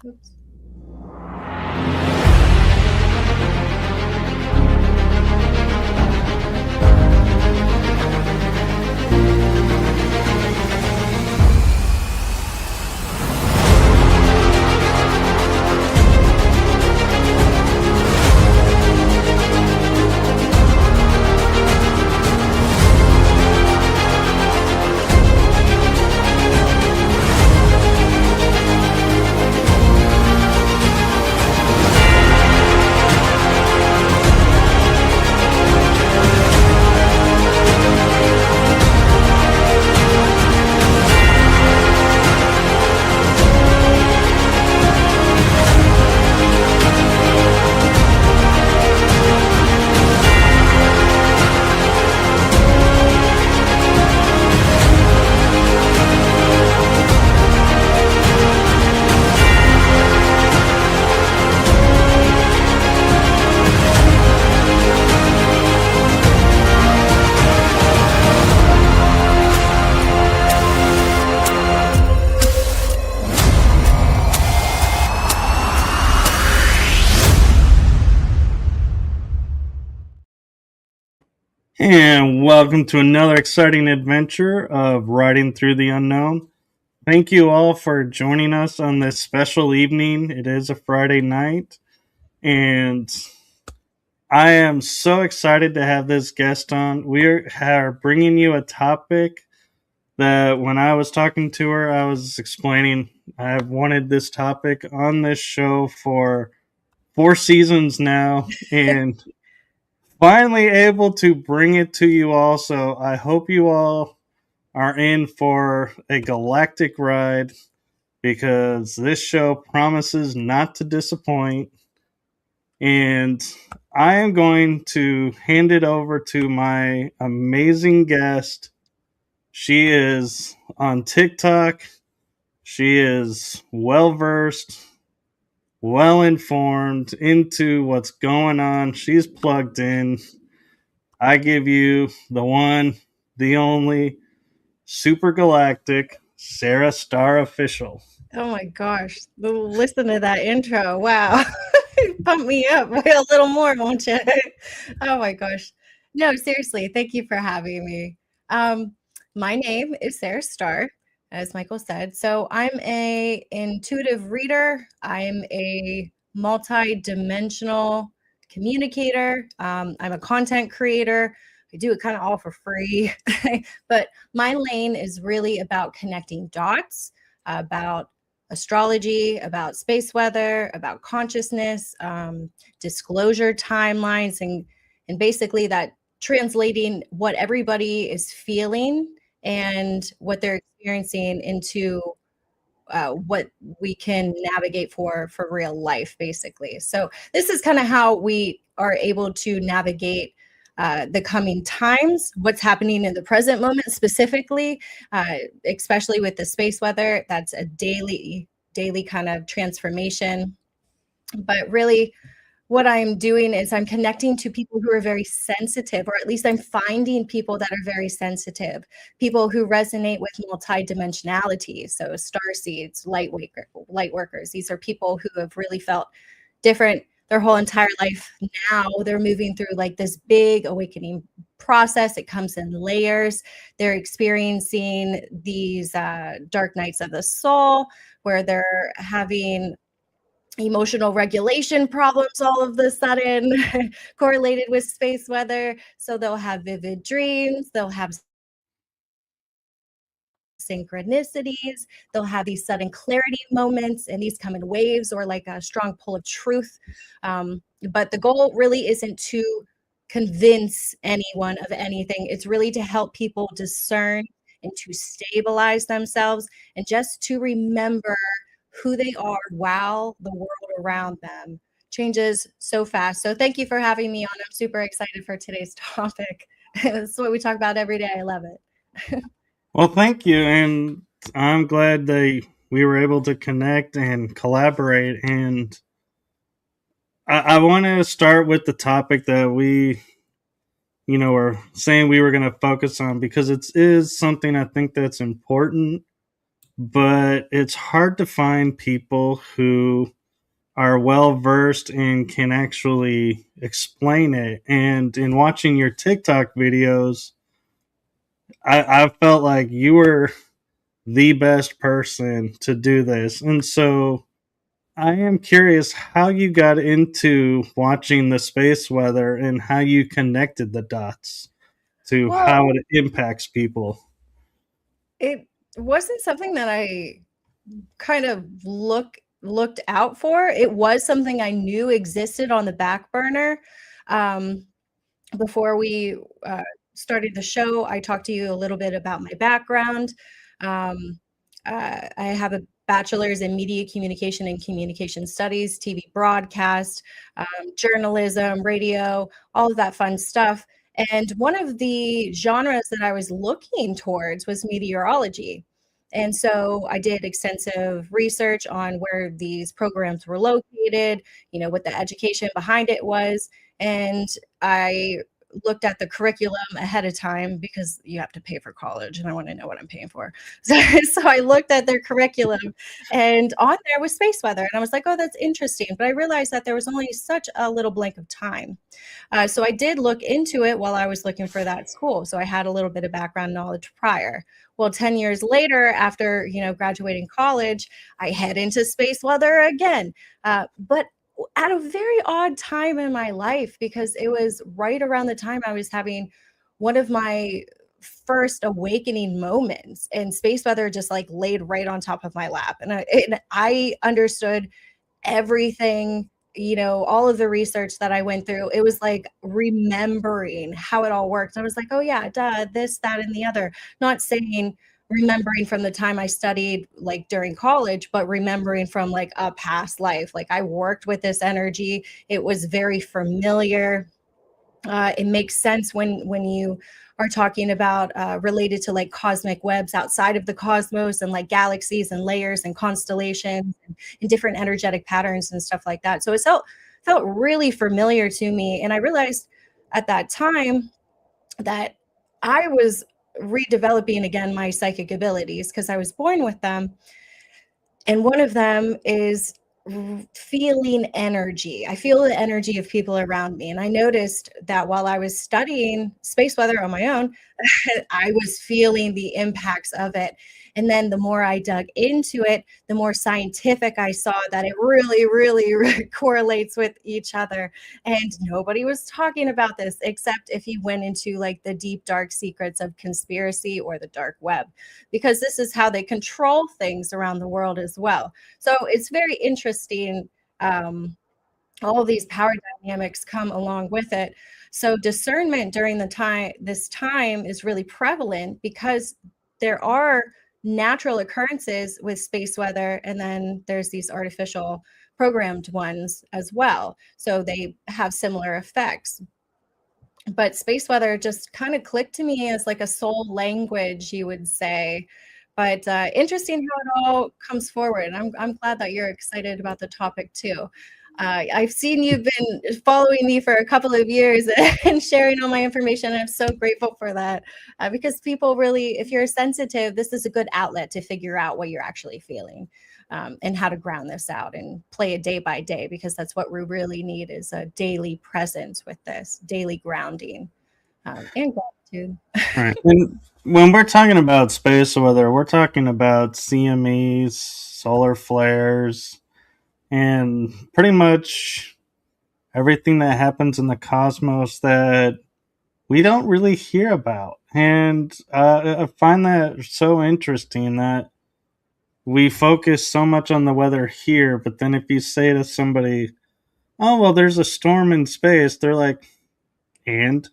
Oops. And welcome to another exciting adventure of Riding Through the Unknown. Thank you all for joining us on this special evening. It is a Friday night, and I am so excited to have this guest on. We are bringing you a topic that when I was talking to her, I was explaining I've wanted this topic on this show for 4 seasons now, and finally able to bring it to you all. So I hope you all are in for a galactic ride because this show promises not to disappoint. And I am going to hand it over to my amazing guest. She is on TikTok. She is well versed, well informed into what's going on. She's plugged in. I give you the one, the only, super galactic Sarah Starr official. Oh my gosh. Listen to that intro. Wow. Pump me up a little more, won't you? Oh my gosh. No, seriously, thank you for having me. My name is Sarah Starr, as Michael said. So I'm a intuitive reader. I'm a multi-dimensional communicator. I'm a content creator. I do it kind of all for free. But my lane is really about connecting dots, about astrology, about space weather, about consciousness, disclosure timelines, and basically that translating what everybody is feeling and what they're experiencing into what we can navigate for real life, basically. So this is kind of how we are able to navigate the coming times, what's happening in the present moment specifically, especially with the space weather. That's a daily kind of transformation. But really, what I'm doing is I'm connecting to people who are very sensitive, or at least I'm finding people that are very sensitive, people who resonate with multidimensionality. So star seeds, light workers. These are people who have really felt different their whole entire life. Now they're moving through like this big awakening process. It comes in layers. They're experiencing these dark nights of the soul where they're having emotional regulation problems all of a sudden correlated with space weather. So they'll have vivid dreams, they'll have synchronicities, they'll have these sudden clarity moments, and these come in waves or like a strong pull of truth. But the goal really isn't to convince anyone of anything. It's really to help people discern and to stabilize themselves and just to remember who they are while the world around them changes so fast. So thank you for having me on. I'm super excited for today's topic. It's what we talk about every day. I love it. Well, thank you, and I'm glad we were able to connect and collaborate. And I want to start with the topic that we, were saying we were going to focus on because it is something I think that's important. but it's hard to find people who are well versed and can actually explain it. And in watching your TikTok videos, I felt like you were the best person to do this. And so I am curious how you got into watching the space weather and how you connected the dots to Well, how it impacts people. it wasn't something that I kind of looked out for. It was something I knew existed on the back burner. Um, Before we started the show, I talked to you a little bit about my background. Um, I have a bachelor's in media communication and communication studies, TV broadcast, journalism, radio, all of that fun stuff. And one of the genres that I was looking towards was meteorology. And so I did extensive research on where these programs were located, what the education behind it was. And I looked at the curriculum ahead of time because you have to pay for college and I want to know what I'm paying for. So I looked at their curriculum and on there was space weather. And I was like, oh, that's interesting. But I realized that there was only such a little blank of time. So I did look into it while I was looking for that school. So I had a little bit of background knowledge prior. Well, 10 years later, after, graduating college, I head into space weather again. But at a very odd time in my life because it was right around the time I was having one of my first awakening moments and space weather just like laid right on top of my lap and I understood everything, all of the research that I went through. It was like remembering how it all worked. I was like, oh yeah, duh, this, that, and the other. Not saying remembering from the time I studied like during college, but remembering from like a past life. Like I worked with this energy. It was very familiar. It makes sense when you are talking about related to like cosmic webs outside of the cosmos and like galaxies and layers and constellations and different energetic patterns and stuff like that. So it felt really familiar to me, and I realized at that time that I was redeveloping again my psychic abilities because I was born with them. And one of them is feeling energy. I feel the energy of people around me. And I noticed that while I was studying space weather on my own, I was feeling the impacts of it. And then the more I dug into it, the more scientific I saw that it really, really correlates with each other. And nobody was talking about this except if you went into like the deep, dark secrets of conspiracy or the dark web, because this is how they control things around the world as well. So it's very interesting. All of these power dynamics come along with it. So discernment during this time is really prevalent because there are natural occurrences with space weather, and then there's these artificial programmed ones as well. So they have similar effects. But space weather just kind of clicked to me as like a soul language, you would say. But interesting how it all comes forward. I'm glad that you're excited about the topic too. I've seen you've been following me for a couple of years and sharing all my information. I'm so grateful for that because people really, if you're sensitive, this is a good outlet to figure out what you're actually feeling and how to ground this out and play it day by day, because that's what we really need is a daily presence with this, daily grounding and gratitude. Right. And when we're talking about space weather, we're talking about CMEs, solar flares, and pretty much everything that happens in the cosmos that we don't really hear about. And I find that so interesting that we focus so much on the weather here, but then if you say to somebody, oh, well, there's a storm in space, they're like, and?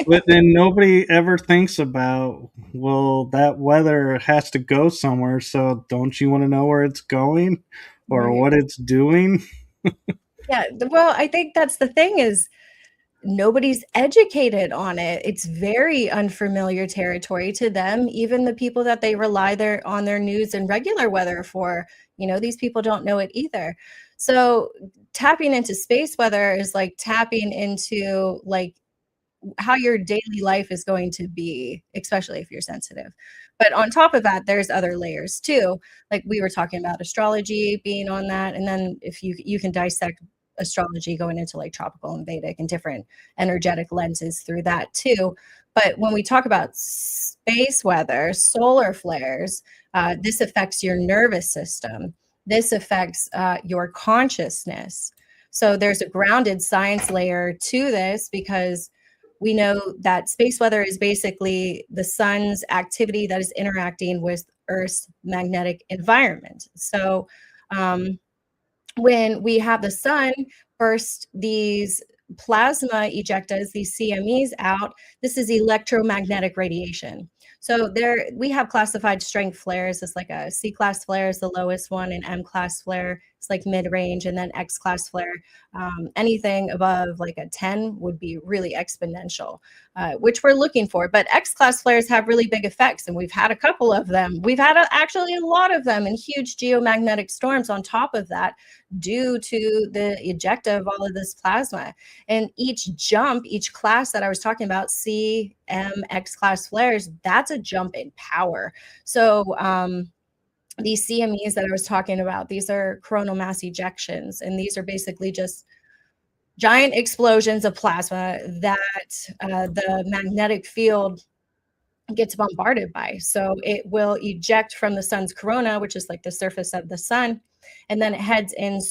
But then nobody ever thinks about, well, that weather has to go somewhere, so don't you want to know where it's going or Right. what it's doing? Yeah. Well, I think that's the thing is nobody's educated on it. It's very unfamiliar territory to them, even the people that they rely on their news and regular weather for. These people don't know it either. So tapping into space weather is like tapping into like how your daily life is going to be, especially if you're sensitive. But on top of that, there's other layers too. Like we were talking about astrology being on that. And then if you can dissect astrology going into like tropical and Vedic and different energetic lenses through that too. But when we talk about space weather, solar flares, this affects your nervous system. This affects your consciousness. So there's a grounded science layer to this because we know that space weather is basically the sun's activity that is interacting with Earth's magnetic environment. So when we have the sun burst these plasma ejectas, these CMEs out, this is electromagnetic radiation. So there we have classified strength flares. It's like a C-class flare is the lowest one, and M-class flare is like mid-range, and then X-class flare. Anything above like a 10 would be really exponential, which we're looking for. But X-class flares have really big effects, and we've had a couple of them. We've had actually a lot of them, and huge geomagnetic storms on top of that due to the ejecta of all of this plasma. And each jump, each class that I was talking about, C, M, X class flares, that's a jump in power. So these CMEs that I was talking about, these are coronal mass ejections, and these are basically just giant explosions of plasma that the magnetic field gets bombarded by. So it will eject from the sun's corona, which is like the surface of the sun, and then it heads in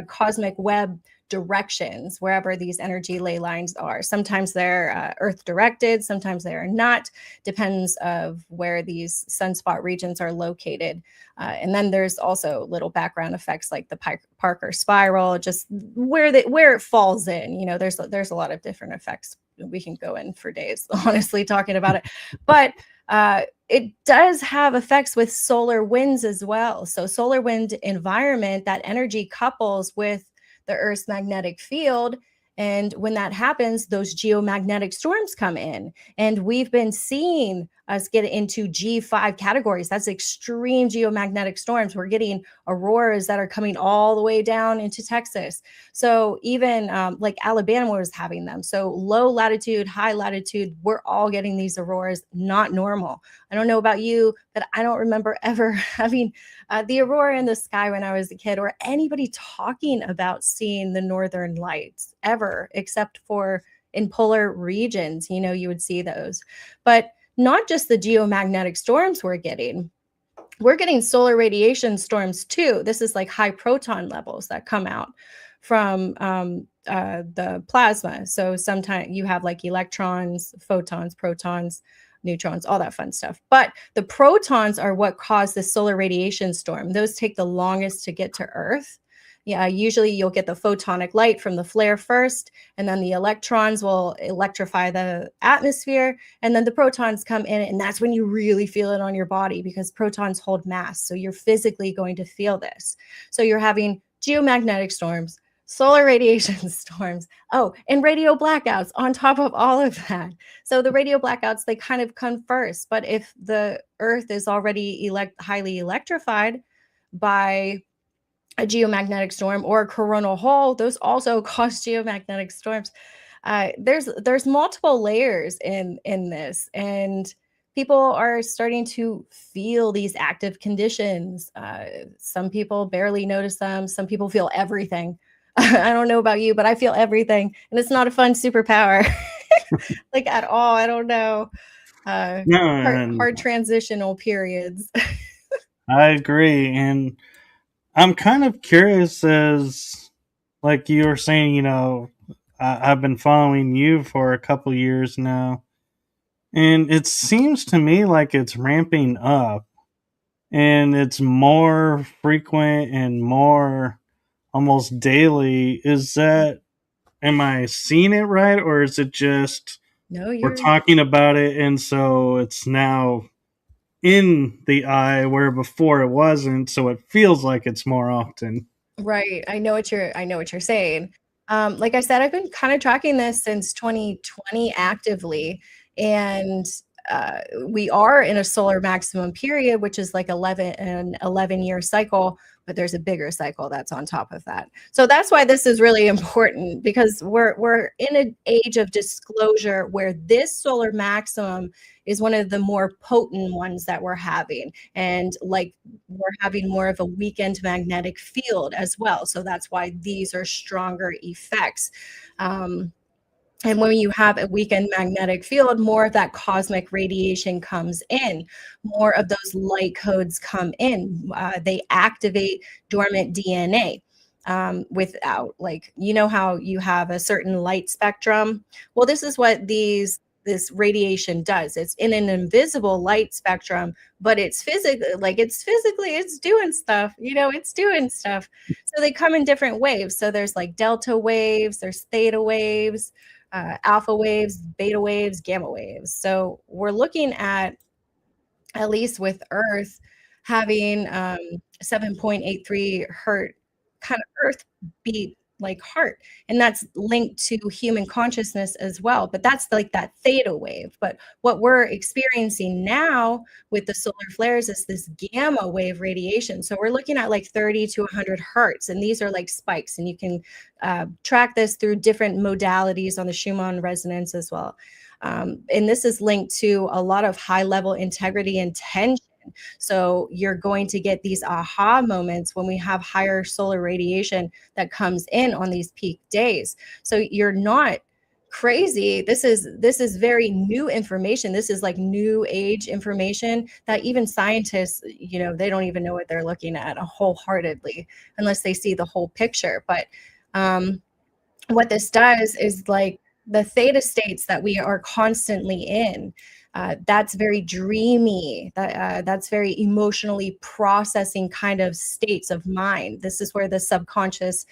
cosmic web directions wherever these energy ley lines are. Sometimes they're Earth directed, sometimes they are not, depends of where these sunspot regions are located. And then there's also little background effects like the Parker spiral, just where it falls in. You know, there's a lot of different effects. We can go in for days, honestly, talking about it. But it does have effects with solar winds as well. So solar wind environment, that energy couples with the Earth's magnetic field. And when that happens, those geomagnetic storms come in. And we've been seeing us get into G5 categories. That's extreme geomagnetic storms. We're getting auroras that are coming all the way down into Texas. So even like Alabama was having them. So low latitude, high latitude, we're all getting these auroras, not normal. I don't know about you, but I don't remember ever having the aurora in the sky when I was a kid, or anybody talking about seeing the northern lights ever, except for in polar regions. You know, you would see those. But not just the geomagnetic storms we're getting solar radiation storms too. This is like high proton levels that come out from the plasma. So sometimes you have like electrons, photons, protons, neutrons, all that fun stuff. But the protons are what cause the solar radiation storm. Those take the longest to get to Earth. Yeah, usually you'll get the photonic light from the flare first, and then the electrons will electrify the atmosphere, and then the protons come in, and that's when you really feel it on your body because protons hold mass. So you're physically going to feel this. So you're having geomagnetic storms, solar radiation storms, and radio blackouts on top of all of that. So the radio blackouts, they kind of come first, but if the Earth is already highly electrified by a geomagnetic storm or a coronal hole, those also cause geomagnetic storms. There's multiple layers in this, and people are starting to feel these active conditions. Some people barely notice them. Some people feel everything. I don't know about you, but I feel everything, and it's not a fun superpower, like at all. I don't know. Hard transitional periods. I agree, and I'm kind of curious as, like you were saying, you know, I've been following you for a couple years now, and it seems to me like it's ramping up, and it's more frequent and more almost daily. Am I seeing it right, or is it just No, we're talking about it, and so it's now in the eye where before it wasn't, so it feels like it's more often. Right. I know what you're saying. Like I said, I've been kind of tracking this since 2020 actively, and we are in a solar maximum period, which is like an 11-year cycle, but there's a bigger cycle that's on top of that. So that's why this is really important, because we're in an age of disclosure where this solar maximum is one of the more potent ones that we're having. And like, we're having more of a weakened magnetic field as well. So that's why these are stronger effects. And when you have a weakened magnetic field, more of that cosmic radiation comes in, more of those light codes come in. They activate dormant DNA. Without, like, you know how you have a certain light spectrum? Well, this is what this radiation does. It's in an invisible light spectrum, but it's doing stuff, it's doing stuff. So they come in different waves. So there's like delta waves, there's theta waves, alpha waves, beta waves, gamma waves. So we're looking at least with Earth, having 7.83 hertz kind of Earth beat like heart. And that's linked to human consciousness as well. But that's like that theta wave. But what we're experiencing now with the solar flares is this gamma wave radiation. So we're looking at like 30 to 100 hertz. And these are like spikes. And you can track this through different modalities on the Schumann resonance as well. And this is linked to a lot of high level integrity and tension. So you're going to get these aha moments when we have higher solar radiation that comes in on these peak days. So you're not crazy. This is very new information. This is like new age information that even scientists, they don't even know what they're looking at wholeheartedly unless they see the whole picture. But what this does is, like, the theta states that we are constantly in, that's very dreamy, that's very emotionally processing kind of states of mind. This is where the subconscious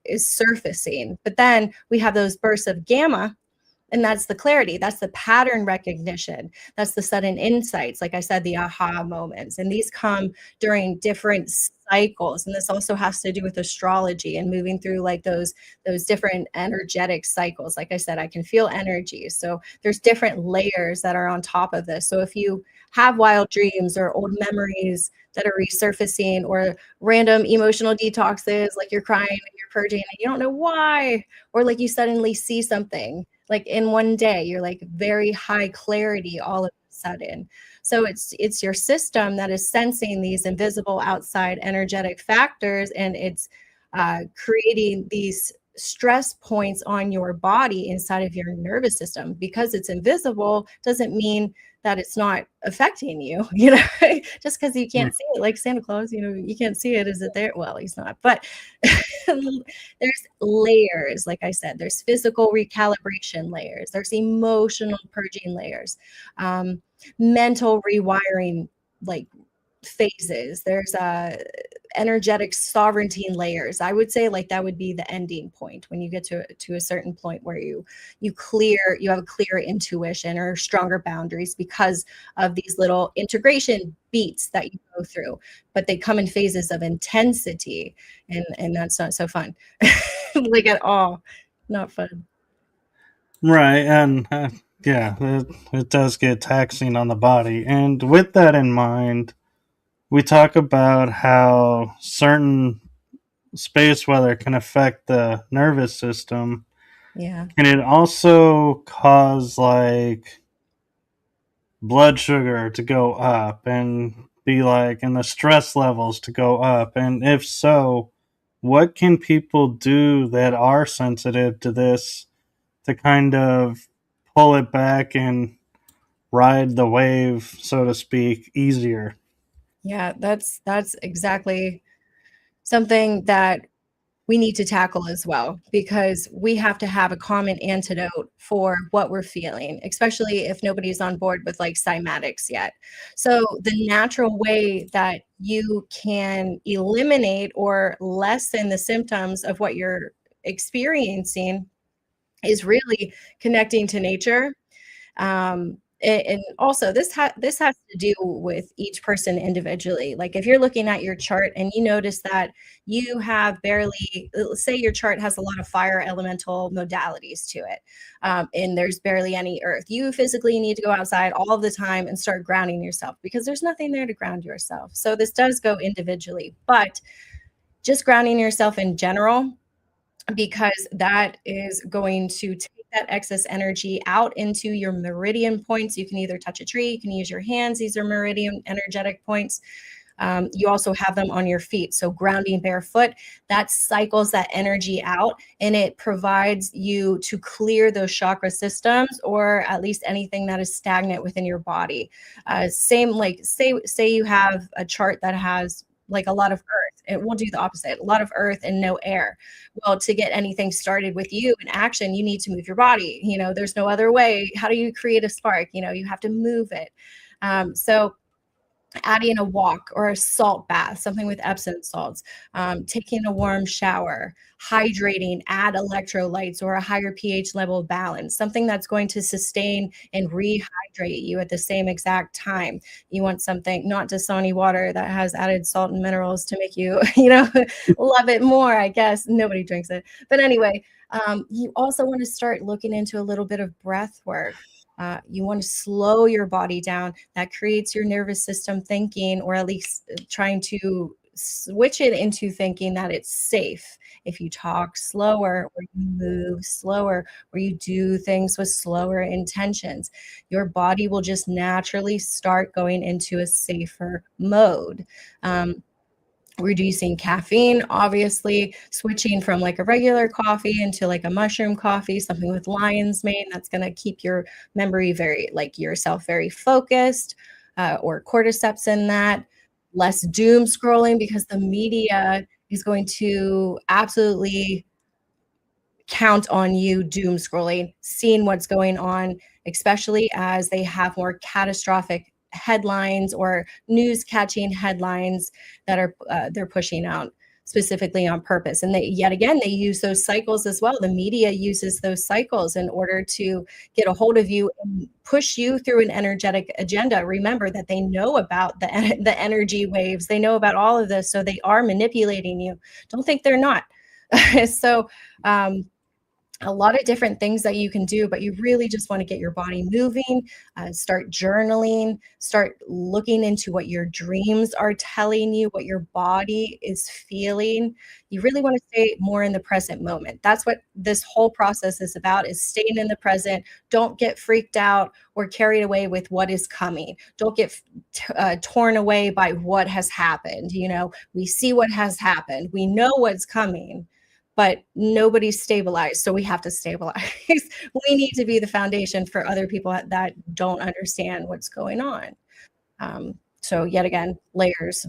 is surfacing. But then we have those bursts of gamma, and that's the clarity, that's the pattern recognition, that's the sudden insights, like I said, the aha moments. And these come during different cycles. And this also has to do with astrology and moving through like those different energetic cycles. Like I said, I can feel energy. So there's different layers that are on top of this. So if you have wild dreams or old memories that are resurfacing, or random emotional detoxes, like you're crying and you're purging and you don't know why, or like you suddenly see something, like in one day, you're like very high clarity all of a sudden. So it's your system that is sensing these invisible outside energetic factors, and it's creating these stress points on your body inside of your nervous system. Because it's invisible doesn't mean that it's not affecting you, just because you can't see it, like Santa Claus, you can't see it. Is it there? Well, he's not, but there's layers. Like I said, there's physical recalibration layers, there's emotional purging layers, mental rewiring, like phases, there's energetic sovereignty layers. I would say like that would be the ending point when you get to a certain point where you have a clear intuition or stronger boundaries because of these little integration beats that you go through. But they come in phases of intensity, and that's not so fun. Like at all. Not fun. Right, and yeah, it does get taxing on the body. And with that in mind, we talk about how certain space weather can affect the nervous system. Yeah. And it also cause like blood sugar to go up and be like, and the stress levels to go up. And if so, what can people do that are sensitive to this to kind of pull it back and ride the wave, so to speak, easier? Yeah, that's exactly something that we need to tackle as well, because we have to have a common antidote for what we're feeling, especially if nobody's on board with like cymatics yet. So the natural way that you can eliminate or lessen the symptoms of what you're experiencing is really connecting to nature, And also this has to do with each person individually. Like if you're looking at your chart and you notice that you have barely, say your chart has a lot of fire elemental modalities to it, and there's barely any earth, you physically need to go outside all of the time and start grounding yourself, because there's nothing there to ground yourself. So this does go individually, but just grounding yourself in general, because that is going to take that excess energy out into your meridian points. You can either touch a tree, you can use your hands. These are meridian energetic points. You also have them on your feet. So grounding barefoot, that cycles that energy out, and it provides you to clear those chakra systems, or at least anything that is stagnant within your body. Same, like say you have a chart that has like a lot of earth, it will do the opposite, a lot of earth and no air. Well, to get anything started with you in action, you need to move your body. There's no other way. How do you create a spark? You have to move it. So adding a walk or a salt bath, something with Epsom salts, taking a warm shower, hydrating, add electrolytes or a higher pH level balance, something that's going to sustain and rehydrate you at the same exact time. You want something, not Dasani water that has added salt and minerals to make you, love it more, I guess. Nobody drinks it. But anyway, you also want to start looking into a little bit of breath work. You want to slow your body down. That creates your nervous system thinking, or at least trying to switch it into thinking that it's safe. If you talk slower, or you move slower, or you do things with slower intentions, your body will just naturally start going into a safer mode. Reducing caffeine, obviously, switching from like a regular coffee into like a mushroom coffee, something with lion's mane, that's going to keep your memory very, like yourself, very focused, or cordyceps in that. Less doom scrolling, because the media is going to absolutely count on you doom scrolling, seeing what's going on, especially as they have more catastrophic headlines or news catching headlines that are they're pushing out specifically on purpose. And yet again, they use those cycles as well. The media uses those cycles in order to get a hold of you and push you through an energetic agenda. Remember that they know about the energy waves. They know about all of this. So they are manipulating you. Don't think they're not. So a lot of different things that you can do, but you really just want to get your body moving, start journaling, start looking into what your dreams are telling you, what your body is feeling. You really want to stay more in the present moment. That's what this whole process is about, is staying in the present. Don't get freaked out or carried away with what is coming. Don't get torn away by what has happened. We see what has happened. We know what's coming, but nobody's stabilized. So we have to stabilize. We need to be the foundation for other people that don't understand what's going on. So yet again, layers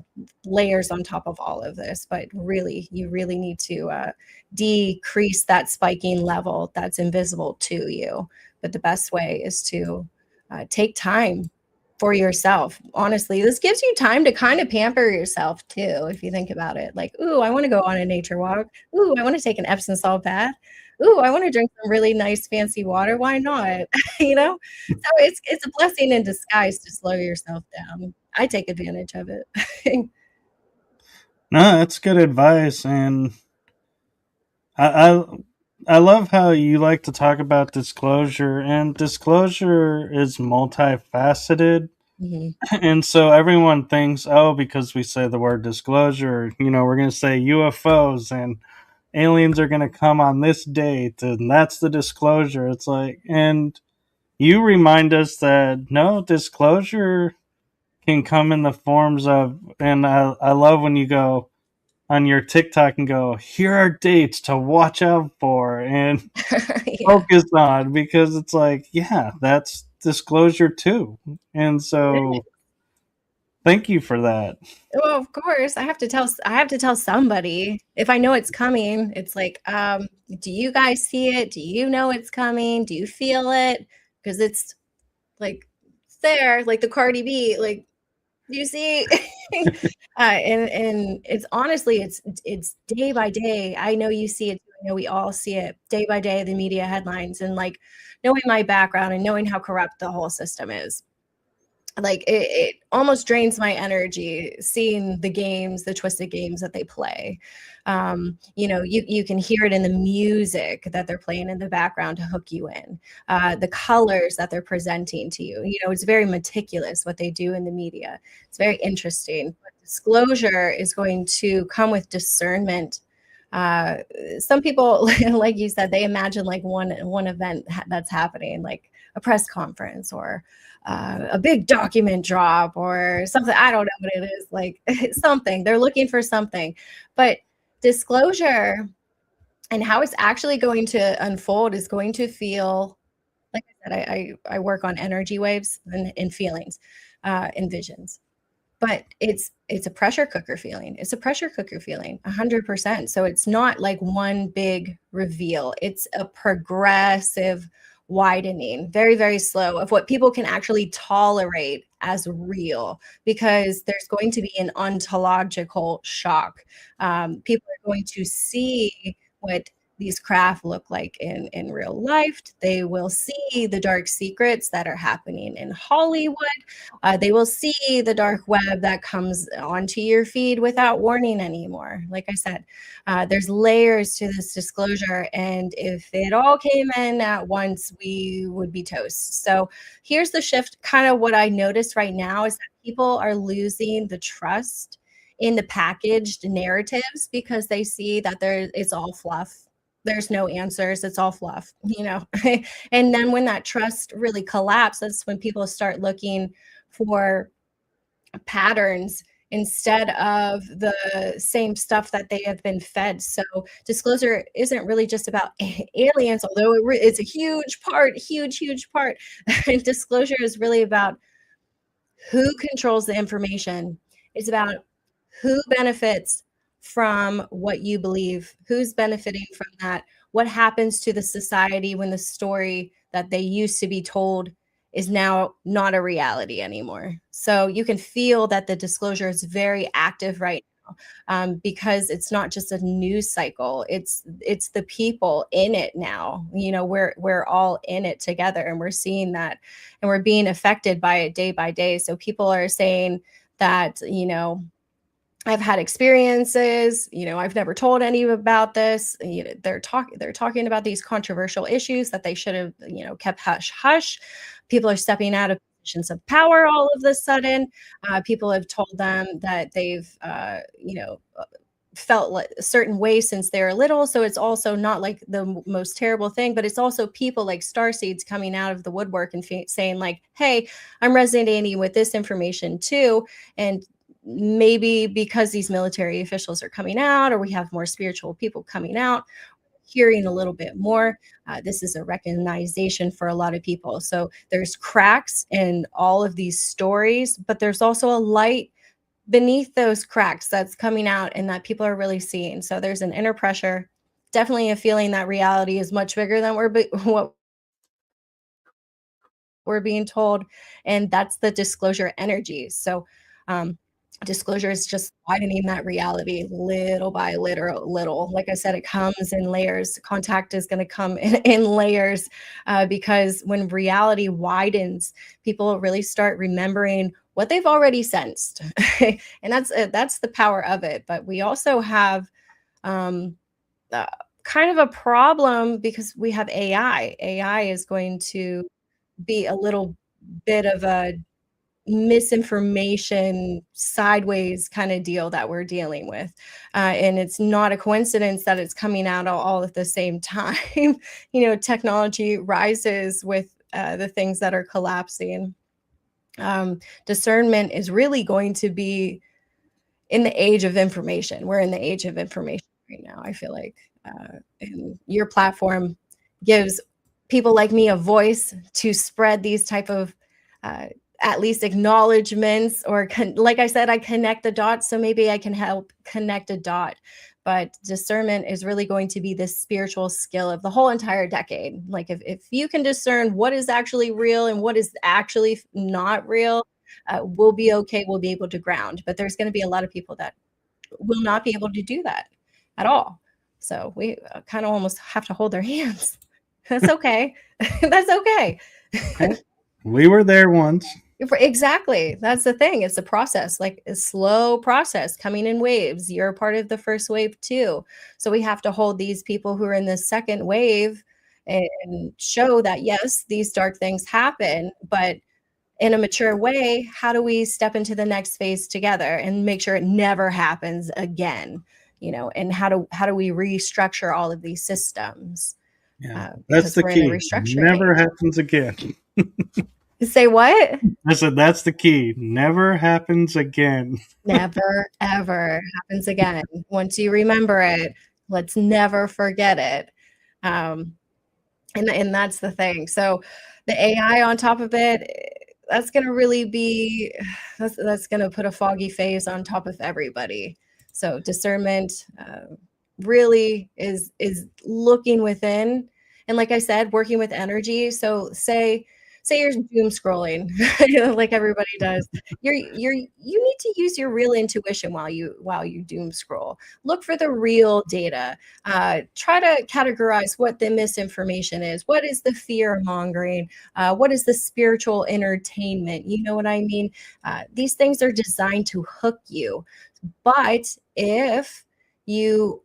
on top of all of this, but really, you really need to decrease that spiking level that's invisible to you. But the best way is to take time for yourself. Honestly, this gives you time to kind of pamper yourself too, if you think about it. Like, ooh, I want to go on a nature walk. Ooh, I want to take an Epsom salt bath. Ooh, I want to drink some really nice fancy water. Why not? So it's a blessing in disguise to slow yourself down. I take advantage of it. No, that's good advice, and I I love how you like to talk about disclosure, and disclosure is multifaceted. Mhm. And so everyone thinks, oh, because we say the word disclosure, we're going to say UFOs and aliens are going to come on this date, and that's the disclosure. It's like, and you remind us that no, disclosure can come in the forms of, and I love when you go on your TikTok and go, here are dates to watch out for and Yeah. focus on, because it's like, yeah, that's disclosure too. And so thank you for that. Well, of course, I have to tell somebody. If I know it's coming, it's like, do you guys see it? Do you know it's coming? Do you feel it? Because it's like it's there, like the Cardi B, like, do you see? And it's honestly, it's day by day. I know you see it too I know we all see it day by day, the media headlines, and like knowing my background and knowing how corrupt the whole system is, like it almost drains my energy seeing the games, the twisted games that they play. You can hear it in the music that they're playing in the background to hook you in, the colors that they're presenting to you. It's very meticulous what they do in the media. It's very interesting. But disclosure is going to come with discernment. uh some people, like you said, they imagine like one event that's happening, like a press conference or a big document drop or something. I don't know what it is, like something. They're looking for something. But disclosure and how it's actually going to unfold is going to feel, like I said, I work on energy waves and feelings, and visions. But it's a pressure cooker feeling. It's a pressure cooker feeling, 100%. So it's not like one big reveal. It's a progressive widening, very, very slow, of what people can actually tolerate as real, because there's going to be an ontological shock. People are going to see what these craft look like in real life. They will see the dark secrets that are happening in Hollywood. They will see the dark web that comes onto your feed without warning anymore. Like I said, there's layers to this disclosure, and if it all came in at once, we would be toast. So here's the shift. Kind of what I notice right now is that people are losing the trust in the packaged narratives because they see that it's all fluff. There's no answers. It's all fluff. And then when that trust really collapses, that's when people start looking for patterns instead of the same stuff that they have been fed. So disclosure isn't really just about aliens, although it's a huge part, huge part. Disclosure is really about who controls the information. It's about who benefits from what you believe, who's benefiting from that, what happens to the society when the story that they used to be told is now not a reality anymore. So you can feel that the disclosure is very active right now, because it's not just a news cycle. It's the people in it now. We're all in it together, and we're seeing that, and we're being affected by it day by day. So people are saying that, I've had experiences, I've never told any about this. They're talking about these controversial issues that they should have, kept hush hush. People are stepping out of positions of power all of a sudden. People have told them that they've, felt like a certain way since they're little. So it's also not like the most terrible thing, but it's also people like starseeds coming out of the woodwork and saying like, hey, I'm resonating with this information too. And maybe because these military officials are coming out, or we have more spiritual people coming out, hearing a little bit more. This is a recognition for a lot of people. So there's cracks in all of these stories, but there's also a light beneath those cracks that's coming out and that people are really seeing. So there's an inner pressure, definitely a feeling that reality is much bigger than what we're being told. And that's the disclosure energy. So disclosure is just widening that reality little by little. Like I said, it comes in layers. Contact is going to come in layers, because when reality widens, people really start remembering what they've already sensed. And that's the power of it. But we also have kind of a problem because we have AI is going to be a little bit of a misinformation sideways kind of deal that we're dealing with, and it's not a coincidence that it's coming out all at the same time. Technology rises with the things that are collapsing. Discernment is really going to be in the age of information. We're in the age of information right now, I feel like, and your platform gives people like me a voice to spread these type of at least acknowledgments, or like I said, I connect the dots, so maybe I can help connect a dot. But discernment is really going to be this spiritual skill of the whole entire decade. Like if you can discern what is actually real and what is actually not real, we'll be okay. We'll be able to ground. But there's going to be a lot of people that will not be able to do that at all. So we kind of almost have to hold their hands. That's okay. That's okay. We were there once. Exactly. That's the thing. It's a process, like a slow process coming in waves. You're a part of the first wave too. So we have to hold these people who are in the second wave and show that, yes, these dark things happen, but in a mature way, how do we step into the next phase together and make sure it never happens again? And how do we restructure all of these systems? Yeah, that's Because the we're in a key. restructuring Never age. happens again. Say what? I said that's the key. Never happens again. Never, ever happens again. Once you remember it, let's never forget it. And that's the thing. So the AI on top of it, that's going to really be, that's going to put a foggy phase on top of everybody. So discernment really is looking within. And like I said, working with energy. So say you're doom scrolling, like everybody does. You need to use your real intuition while you doom scroll. Look for the real data. Try to categorize what the misinformation is. What is the fear mongering? What is the spiritual entertainment? You know what I mean? These things are designed to hook you. But if you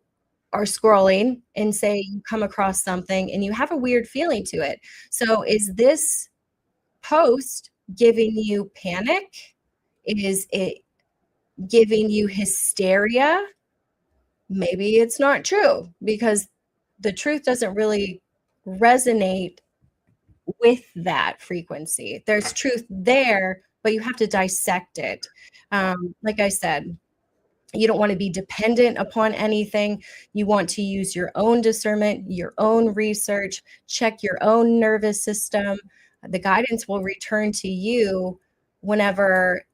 are scrolling and say you come across something and you have a weird feeling to it. So is this post giving you panic? Is it giving you hysteria? Maybe it's not true, because the truth doesn't really resonate with that frequency. There's truth there, but you have to dissect it. Like I said, you don't want to be dependent upon anything. You want to use your own discernment, your own research, check your own nervous system. The guidance will return to you whenever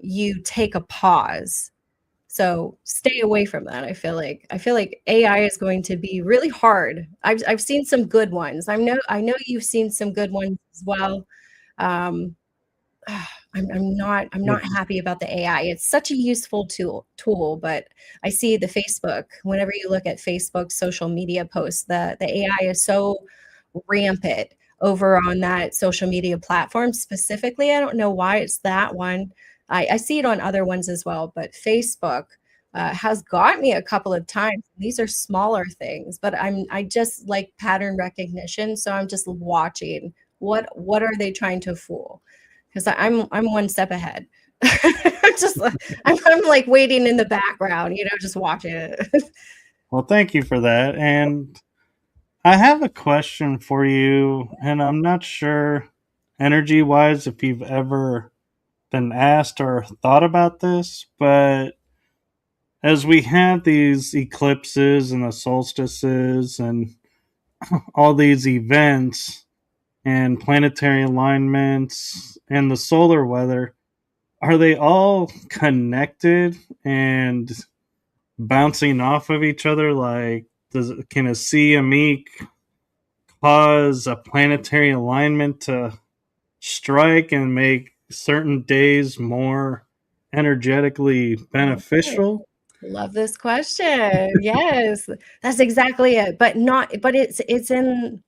you take a pause. So stay away from that. I feel like AI is going to be really hard. I've seen some good ones. I know you've seen some good ones as well. I'm not happy about the AI. It's such a useful tool, but I see the Facebook. Whenever you look at Facebook social media posts, the AI is so rampant over on that social media platform specifically. I don't know why it's that one. I see it on other ones as well, but Facebook has got me a couple of times. These are smaller things, but I just like pattern recognition, so I'm just watching what are they trying to fool, because I'm one step ahead. I'm like waiting in the background, just watching it. Well, thank you for that. And I have a question for you, and I'm not sure energy wise if you've ever been asked or thought about this, but as we have these eclipses and the solstices and all these events and planetary alignments and the solar weather, are they all connected and bouncing off of each other? Like, can a CME cause a planetary alignment to strike and make certain days more energetically beneficial? Love this question. Yes, that's exactly it. But it's in.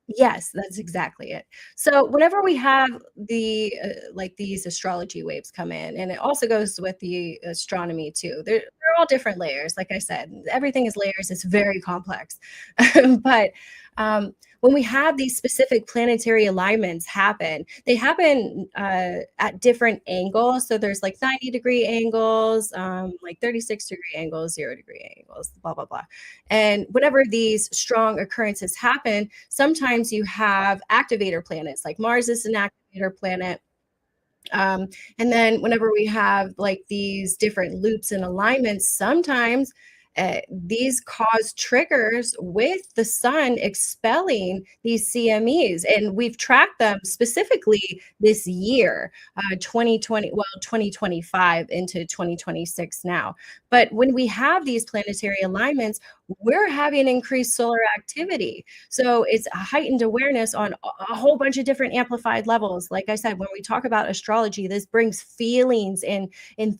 Yes, that's exactly it. So whenever we have like these astrology waves come in, and it also goes with the astronomy too. They're all different layers. Like I said, everything is layers. It's very complex. But when we have these specific planetary alignments happen, they happen at different angles. So there's like 90-degree angles, like 36-degree angles, 0-degree angles, blah, blah, blah. And whenever these strong occurrences happen, sometimes you have activator planets, like Mars is an activator planet. And then whenever we have like these different loops and alignments, sometimes these cause triggers with the sun expelling these CMEs. And we've tracked them specifically this year, 2025 into 2026 now. But when we have these planetary alignments, we're having increased solar activity. So it's a heightened awareness on a whole bunch of different amplified levels. Like I said, when we talk about astrology, this brings feelings and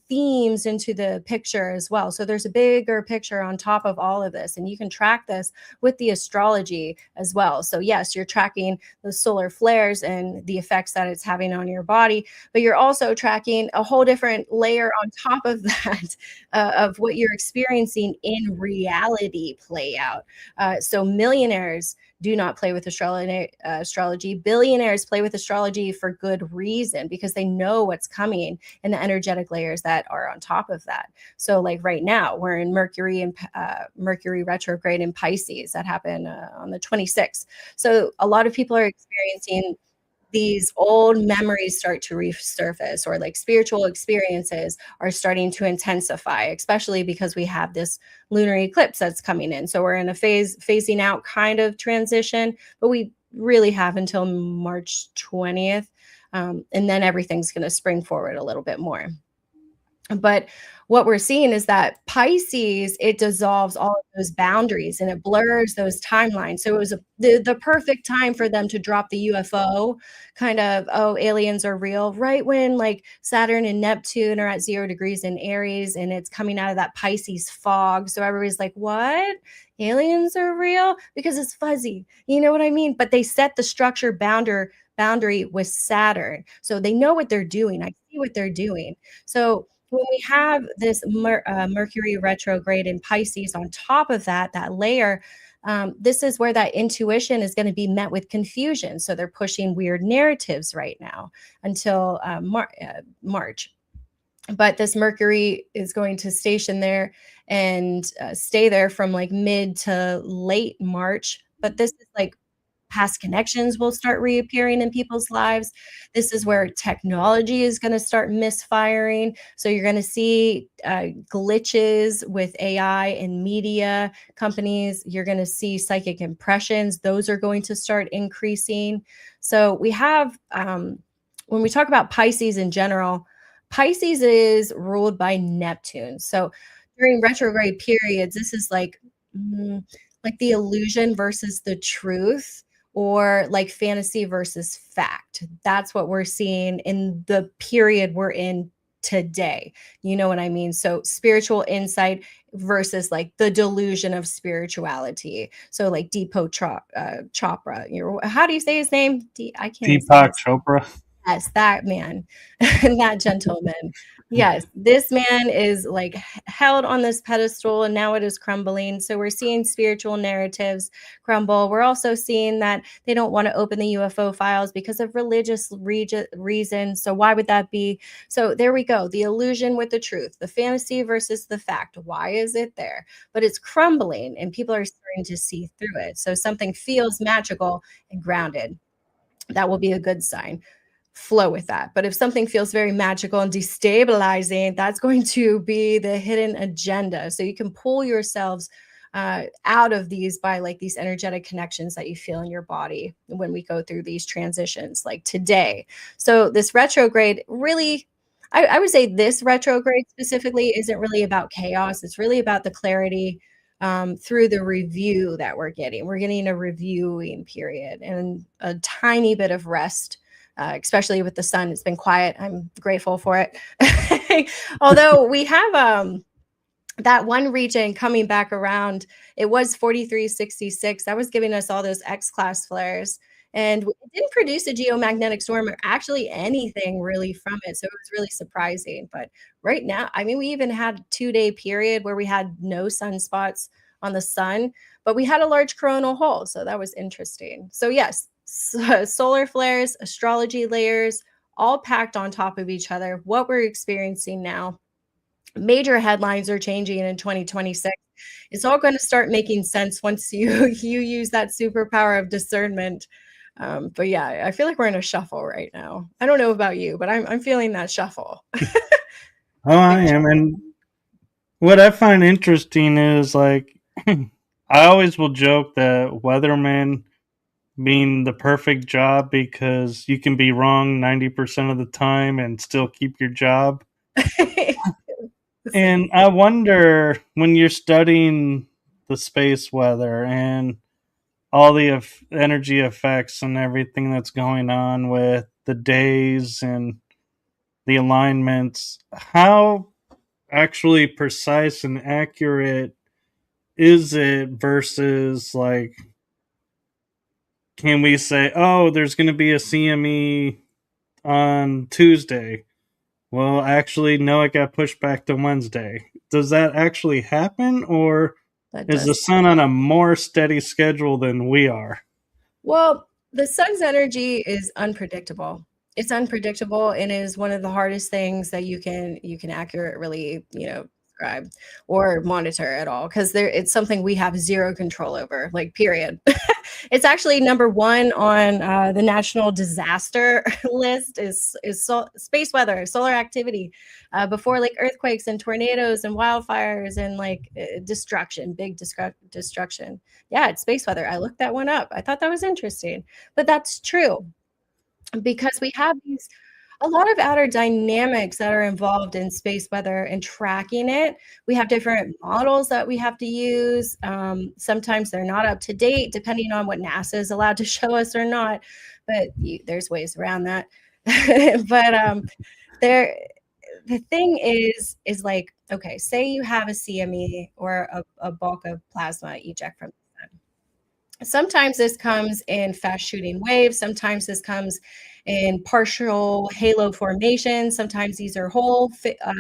themes into the picture as well. So there's a bigger picture on top of all of this, and you can track this with the astrology as well. So yes, you're tracking the solar flares and the effects that it's having on your body, but you're also tracking a whole different layer on top of that of what you're experiencing in reality play out. So millionaires do not play with astrology. Billionaires play with astrology for good reason, because they know what's coming in the energetic layers that are on top of that. So like right now, we're in Mercury retrograde in Pisces. That happened on the 26th. So a lot of people are experiencing these old memories start to resurface, or like spiritual experiences are starting to intensify, especially because we have this lunar eclipse that's coming in. So we're in a phasing out kind of transition, but we really have until March 20th. And then everything's going to spring forward a little bit more. But what we're seeing is that Pisces, it dissolves all of those boundaries and it blurs those timelines. So it was the perfect time for them to drop the UFO kind of, oh, aliens are real, right when like Saturn and Neptune are at 0 degrees in Aries and it's coming out of that Pisces fog. So everybody's like, what? Aliens are real? Because it's fuzzy. You know what I mean? But they set the structure boundary with Saturn. So they know what they're doing. I see what they're doing. So when we have this Mercury retrograde in Pisces on top of that layer, this is where that intuition is going to be met with confusion. So they're pushing weird narratives right now until March. But this Mercury is going to station there and stay there from like mid to late March. But this is like past connections will start reappearing in people's lives. This is where technology is going to start misfiring. So you're going to see glitches with AI and media companies. You're going to see psychic impressions. Those are going to start increasing. So we have, when we talk about Pisces in general, Pisces is ruled by Neptune. So during retrograde periods, this is like the illusion versus the truth, or like fantasy versus fact. That's what we're seeing in the period we're in today. You know what I mean? So spiritual insight versus like the delusion of spirituality. So like Chopra. How do you say his name? I can't even say Deepak his Chopra. Yes, that man, that gentleman. Yes, this man is like held on this pedestal and now it is crumbling. So we're seeing spiritual narratives crumble. We're also seeing that they don't want to open the UFO files because of religious reasons. So why would that be? So there we go. The illusion with the truth, the fantasy versus the fact. Why is it there? But it's crumbling and people are starting to see through it. So something feels magical and grounded. That will be a good sign. Flow with that. But if something feels very magical and destabilizing, that's going to be the hidden agenda. So you can pull yourselves out of these by like these energetic connections that you feel in your body when we go through these transitions like today. So this retrograde really, I would say this retrograde specifically isn't really about chaos. It's really about the clarity through the review that we're getting. We're getting a reviewing period and a tiny bit of rest, especially with the sun. It's been quiet. I'm grateful for it. Although we have that one region coming back around, it was 4366. That was giving us all those X-class flares. And it didn't produce a geomagnetic storm or actually anything really from it. So it was really surprising. But right now, I mean, we even had a 2-day period where we had no sunspots on the sun, but we had a large coronal hole. So that was interesting. So yes, solar flares, astrology layers, all packed on top of each other. What we're experiencing now, major headlines are changing in 2026. It's all going to start making sense once you use that superpower of discernment. But yeah, I feel like we're in a shuffle right now. I don't know about you, but I'm feeling that shuffle. Oh, I am. And what I find interesting is like, I always will joke that weathermen being the perfect job because you can be wrong 90% of the time and still keep your job. And I wonder, when you're studying the space weather and all the energy effects and everything that's going on with the days and the alignments, how actually precise and accurate is it versus like, can we say, oh, there's going to be a CME on Tuesday? Well, actually, no, it got pushed back to Wednesday. Does that actually happen, or That is the does. sun on a more steady schedule than we are? Well, the sun's energy is unpredictable. It's unpredictable and is one of the hardest things that you can accurately, describe or monitor at all, because it's something we have zero control over, like, period. It's actually number one on the national disaster list is space weather, solar activity, before like earthquakes and tornadoes and wildfires and like destruction, big destruction. Yeah, it's space weather. I looked that one up. I thought that was interesting, but that's true because we have a lot of outer dynamics that are involved in space weather and tracking it. We have different models that we have to use. Sometimes they're not up to date, depending on what NASA is allowed to show us or not. But there's ways around that. But the thing is like, okay, say you have a CME or a bulk of plasma eject from the sun. Sometimes this comes in fast shooting waves. Sometimes this comes in partial halo formations. Sometimes these are whole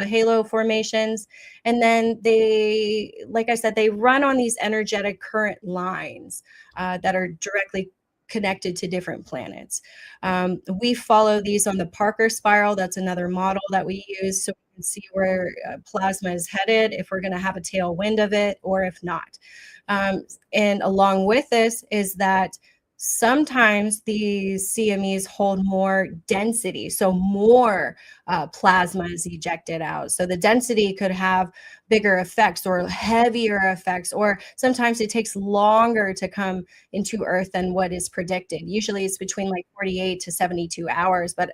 halo formations. And then they, like I said, they run on these energetic current lines that are directly connected to different planets. We follow these on the Parker spiral. That's another model that we use, so we can see where plasma is headed, if we're going to have a tailwind of it or if not. And along with this is that sometimes these CMEs hold more density, so more plasma is ejected out. So the density could have bigger effects or heavier effects, or sometimes it takes longer to come into Earth than what is predicted. Usually it's between like 48 to 72 hours, but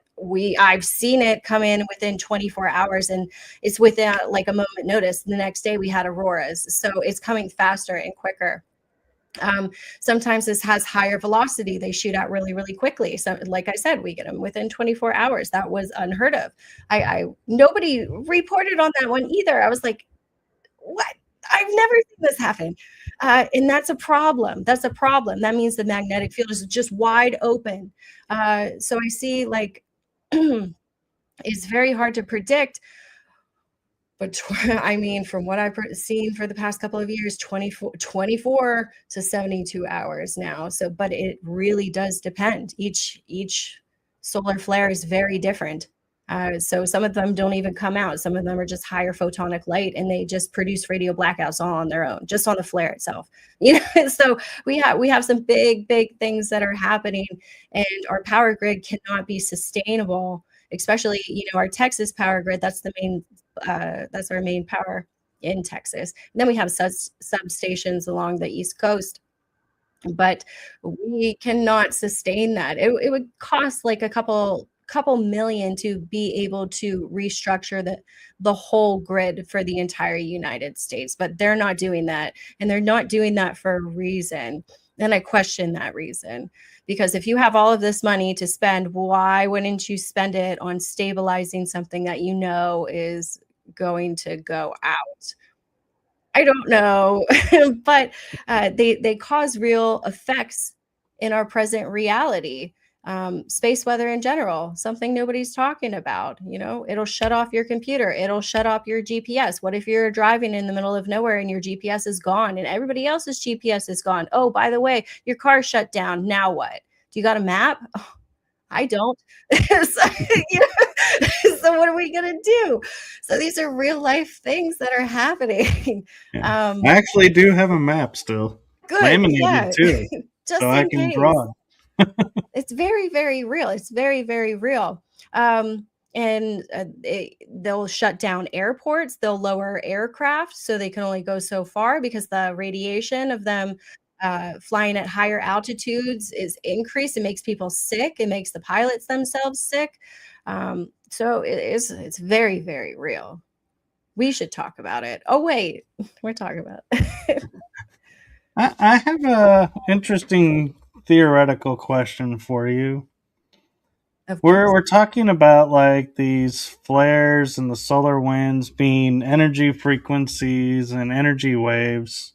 I've seen it come in within 24 hours, and it's within like a moment notice. The next day we had auroras, so it's coming faster and quicker. Sometimes this has higher velocity. They shoot out really, really quickly. So like I said, we get them within 24 hours. That was unheard of. Nobody reported on that one either. I was like, what? I've never seen this happen. And that's a problem. That's a problem. That means the magnetic field is just wide open. So I see like, it's very hard to predict. But I mean, from what I've seen for the past couple of years, 24 to 72 hours now. So, but it really does depend. Each solar flare is very different. So some of them don't even come out. Some of them are just higher photonic light, and they just produce radio blackouts all on their own, just on the flare itself. So we have some big things that are happening, and our power grid cannot be sustainable. Especially, our Texas power grid. That's our main power in Texas. And then we have substations along the East Coast, but we cannot sustain that. It would cost like a couple million to be able to restructure the whole grid for the entire United States, but they're not doing that, and they're not doing that for a reason. And I question that reason, because if you have all of this money to spend, why wouldn't you spend it on stabilizing something that is going to go out? I don't know, but they cause real effects in our present reality. Space weather in general, something nobody's talking about. It'll shut off your computer. It'll shut off your GPS. What if you're driving in the middle of nowhere and your GPS is gone and everybody else's GPS is gone? Oh, by the way, your car shut down. Now what? Do you got a map? Oh, I don't. So what are we going to do? So these are real life things that are happening. Yeah. I actually do have a map still. Good. Laminated Yeah. too. Just so in I can case. draw. It's very, very real. It's very, very real. And they'll shut down airports. They'll lower aircraft so they can only go so far, because the radiation of them flying at higher altitudes is increased. It makes people sick. It makes the pilots themselves sick. So it's very, very real. We should talk about it. Oh, wait, we're talking about it. I have a interesting theoretical question for you. Of We're course. we're talking about like these flares and the solar winds being energy frequencies and energy waves.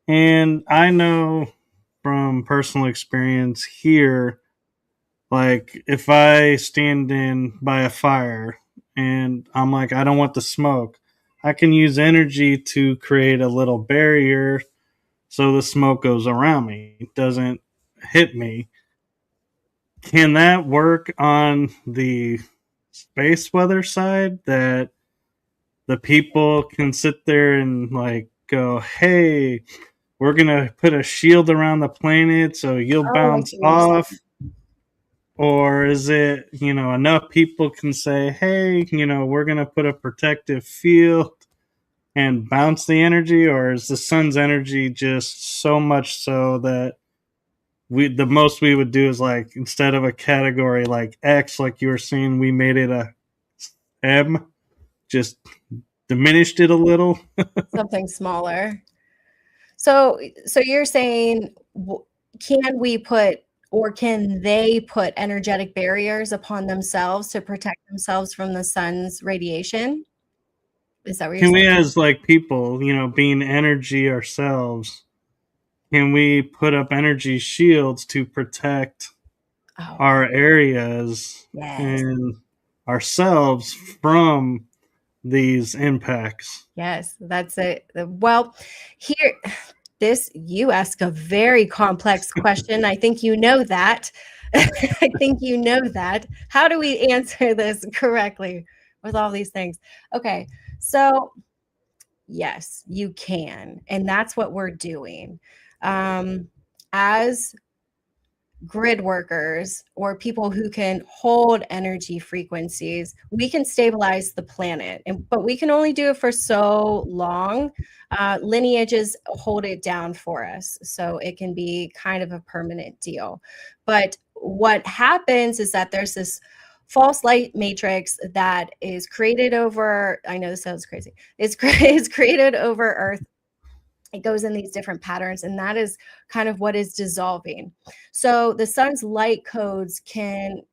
And I know from personal experience here, like if I stand in by a fire and I'm like, I don't want the smoke, I can use energy to create a little barrier so the smoke goes around me. It doesn't hit me. Can that work on the space weather side, that the people can sit there and like go, hey, we're gonna put a shield around the planet so you'll Oh, I bounce see what you're off? saying. Or is it, enough people can say, hey, we're gonna put a protective field and bounce the energy? Or is the sun's energy just so much so that the most we would do is, like, instead of a category like X, like you were saying, we made it a M, just diminished it a little? Something smaller. So you're saying, can we put or can they put energetic barriers upon themselves to protect themselves from the sun's radiation? Is that what you're Can we, saying? as like people, being energy ourselves, can we put up energy shields to protect Oh, our areas yes. and ourselves from these impacts? Yes, that's it. Well, here, you ask a very complex question. I think you know that. I think you know that. How do we answer this correctly with all these things? Okay, so yes, you can. And that's what we're doing. Um, as grid workers or people who can hold energy frequencies, we can stabilize the planet, but we can only do it for so long. Lineages hold it down for us, so it can be kind of a permanent deal. But what happens is that there's this false light matrix that is created over, I know this sounds crazy, it's created over Earth. It goes in these different patterns, and that is kind of what is dissolving. So the sun's light codes can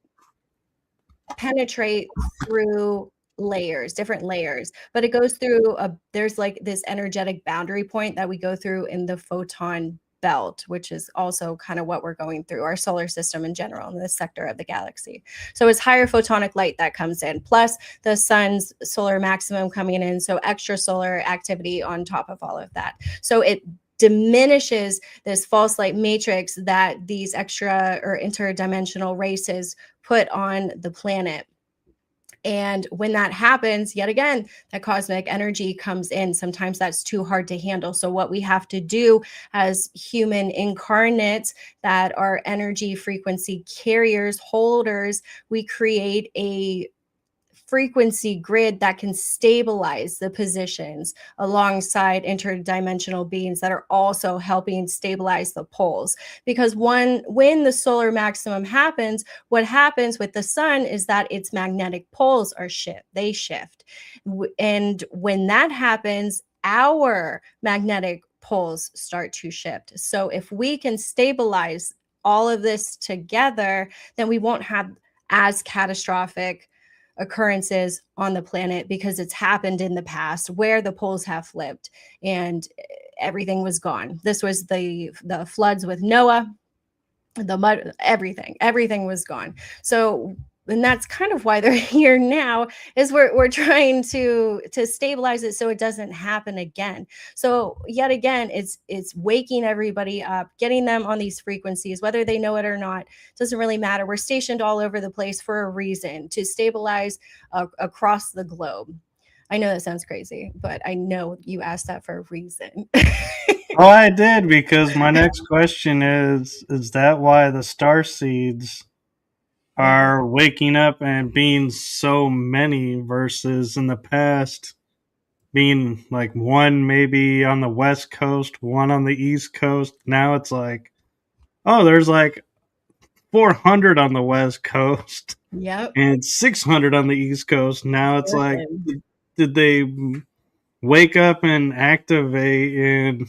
penetrate through layers, different layers, but it goes through there's like this energetic boundary point that we go through in the photon belt, which is also kind of what we're going through our solar system in general, in this sector of the galaxy. So it's higher photonic light that comes in, plus the sun's solar maximum coming in, so extra solar activity on top of all of that. So it diminishes this false light matrix that these extra or interdimensional races put on the planet. And when that happens, yet again, that cosmic energy comes in. Sometimes that's too hard to handle. So, what we have to do as human incarnates that are energy frequency carriers, holders, we create a frequency grid that can stabilize the positions alongside interdimensional beings that are also helping stabilize the poles. Because when the solar maximum happens, what happens with the sun is that its magnetic poles they shift. And when that happens, our magnetic poles start to shift. So if we can stabilize all of this together, then we won't have as catastrophic occurrences on the planet, because it's happened in the past where the poles have flipped and everything was gone. This was the floods with Noah, the mud, everything was gone. So, and that's kind of why they're here now, is we're trying to stabilize it so it doesn't happen again. So yet again, it's waking everybody up, getting them on these frequencies, whether they know it or not, doesn't really matter. We're stationed all over the place for a reason, to stabilize across the globe. I know that sounds crazy, but I know you asked that for a reason. Oh, I did, because my next question is that why the star seeds Yeah. are waking up and being so many versus in the past being like one maybe on the west coast, one on the east coast? Now it's like, oh, there's like 400 on the west coast Yep. and 600 on the east coast. Now it's like, Listen. did they wake up and activate and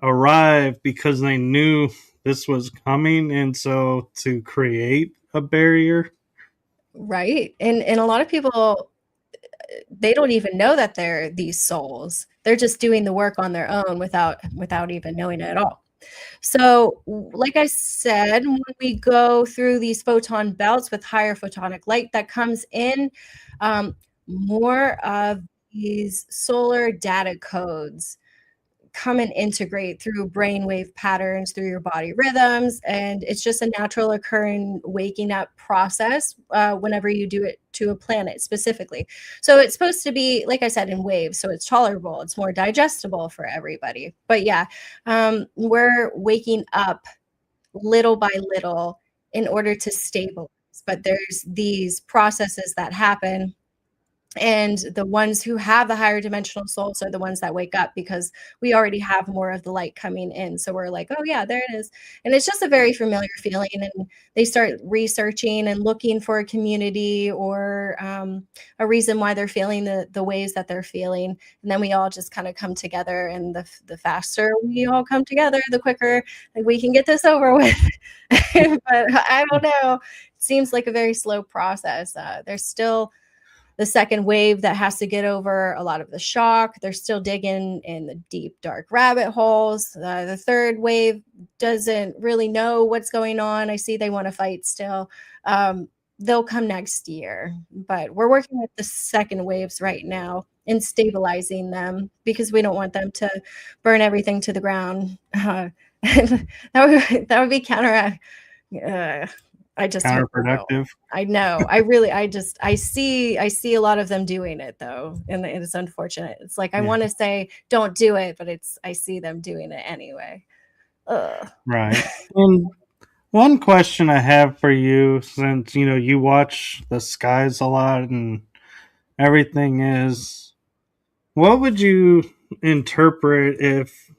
arrived because they knew this was coming, and so to create a barrier. Right. And a lot of people, they don't even know that they're these souls. They're just doing the work on their own without even knowing it at all. So, like I said, when we go through these photon belts with higher photonic light that comes in, more of these solar data codes come and integrate through brainwave patterns, through your body rhythms, and it's just a natural occurring waking up process whenever you do it to a planet specifically. So it's supposed to be, like I said, in waves, so it's tolerable, it's more digestible for everybody. But yeah, we're waking up little by little in order to stabilize. But there's these processes that happen, and the ones who have the higher dimensional souls are the ones that wake up because we already have more of the light coming in. So we're like, oh yeah, there it is. And it's just a very familiar feeling. And they start researching and looking for a community or a reason why they're feeling the ways that they're feeling. And then we all just kind of come together. And the faster we all come together, the quicker we can get this over with. But I don't know. It seems like a very slow process. There's still the second wave that has to get over a lot of the shock. They're still digging in the deep, dark rabbit holes. The third wave doesn't really know what's going on. I see they want to fight still. They'll come next year, but we're working with the second waves right now and stabilizing them because we don't want them to burn everything to the ground. That would be counteract. I just Counterproductive. I know. I see a lot of them doing it though, and it's unfortunate. It's like I want to say don't do it, but I see them doing it anyway. Ugh. Right. And one question I have for you, since you watch the skies a lot and everything, is what would you interpret if,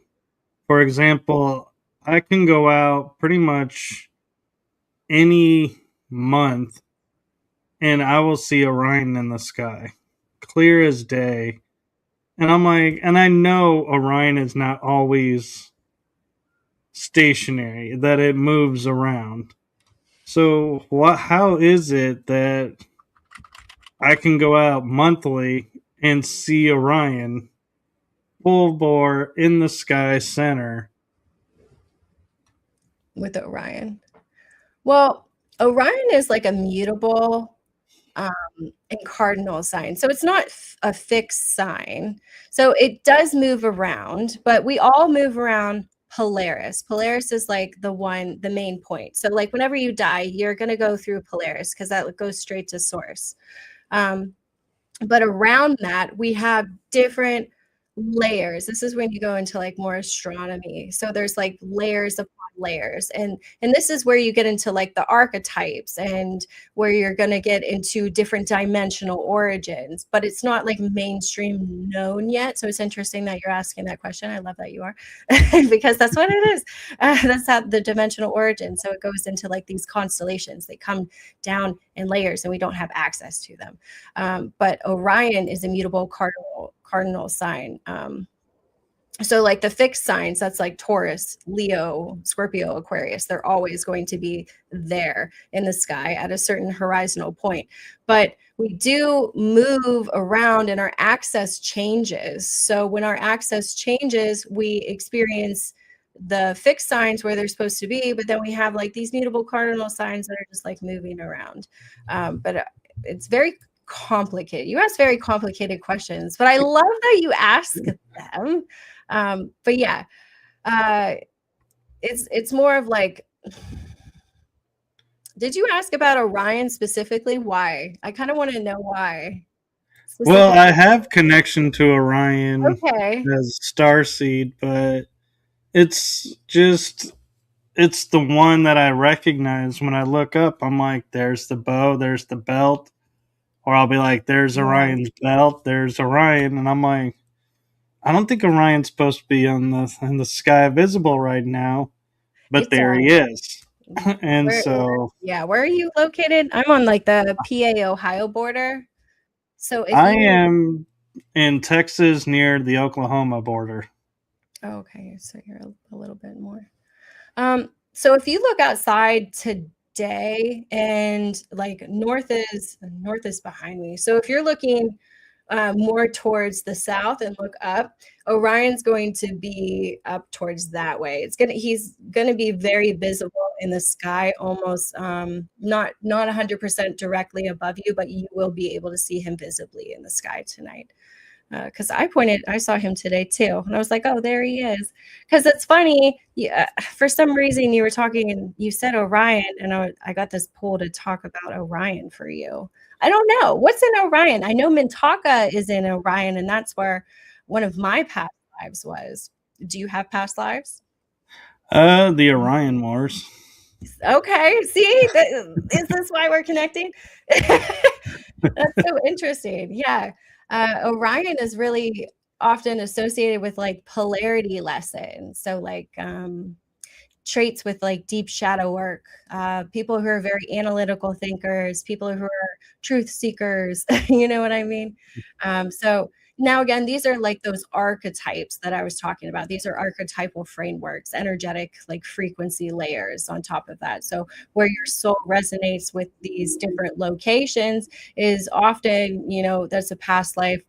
for example, I can go out pretty much any month and I will see Orion in the sky, clear as day. And I'm like, and I know Orion is not always stationary, that it moves around. So how is it that I can go out monthly and see Orion full bore in the sky center With Orion? Well, Orion is like a mutable and cardinal sign. So it's not a fixed sign. So it does move around, but we all move around Polaris. Polaris is like the main point. So like whenever you die, you're going to go through Polaris because that goes straight to source. But around that, we have different layers. This is when you go into like more astronomy. So there's like layers upon layers, and this is where you get into like the archetypes and where you're going to get into different dimensional origins, but it's not like mainstream known yet. So it's interesting that you're asking that question. I love that you are because that's what it is. That's how the dimensional origin. So it goes into like these constellations. They come down in layers and we don't have access to them. But Orion is a mutable cardinal sign. So like the fixed signs, that's like Taurus, Leo, Scorpio, Aquarius, they're always going to be there in the sky at a certain horizontal point. But we do move around and our axis changes. So when our axis changes, we experience the fixed signs where they're supposed to be, but then we have like these mutable cardinal signs that are just like moving around. But it's very complicated. You ask very complicated questions, but I love that you ask them. But yeah, it's more of like, did you ask about Orion specifically? Why? I kind of want to know why. Well, I have connection to Orion Okay. as starseed, but it's the one that I recognize when I look up. I'm like, there's the bow, there's the belt, or I'll be like, there's Orion's belt, there's Orion, and I'm like, I don't think Orion's supposed to be in the sky visible right now, but there he is. And where are you located? I'm on like the PA Ohio border. So I am in Texas near the Oklahoma border. Okay, so you're a little bit more. So if you look outside today, and like north is behind me. So if you're looking more towards the south and look up, Orion's going to be up towards that way. He's gonna be very visible in the sky, almost not 100% directly above you, but you will be able to see him visibly in the sky tonight. Because I saw him today too, and I was like, oh, there he is. Because it's funny, yeah, for some reason you were talking and you said Orion, and I got this pull to talk about Orion for you. I don't know what's in Orion. I know Mintaka is in Orion, and that's where one of my past lives was. Do you have past lives? The Orion Wars. Okay, see, is this why we're connecting? That's so interesting. Yeah. Orion is really often associated with like polarity lessons. So like traits with like deep shadow work, people who are very analytical thinkers, people who are truth seekers, you know what I mean? So now again, these are like those archetypes that I was talking about. These are archetypal frameworks, energetic like frequency layers on top of that. So where your soul resonates with these different locations is often, that's a past life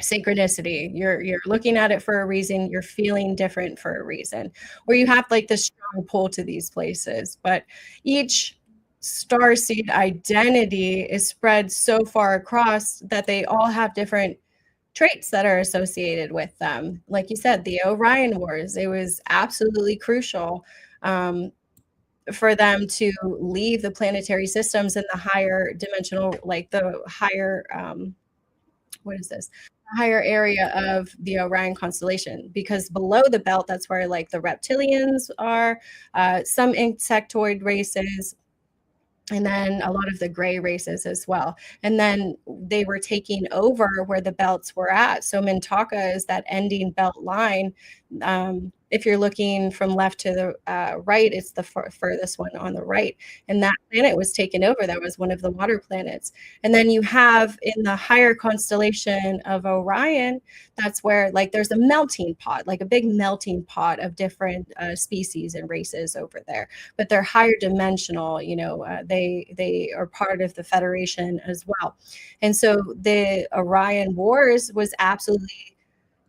synchronicity. You're looking at it for a reason, you're feeling different for a reason, or you have like this strong pull to these places. But each star seed identity is spread so far across that they all have different traits that are associated with them. Like you said, the Orion Wars, it was absolutely crucial for them to leave the planetary systems in the higher dimensional, like the higher what is this, higher area of the Orion constellation, because below the belt, that's where like the reptilians are, some insectoid races, and then a lot of the gray races as well. And then they were taking over where the belts were at. So Mintaka is that ending belt line. If you're looking from left to the right, it's the furthest one on the right. And that planet was taken over. That was one of the water planets. And then you have in the higher constellation of Orion, that's where like there's a melting pot, like a big melting pot of different species and races over there. But they're higher dimensional, they are part of the Federation as well. And so the Orion Wars was absolutely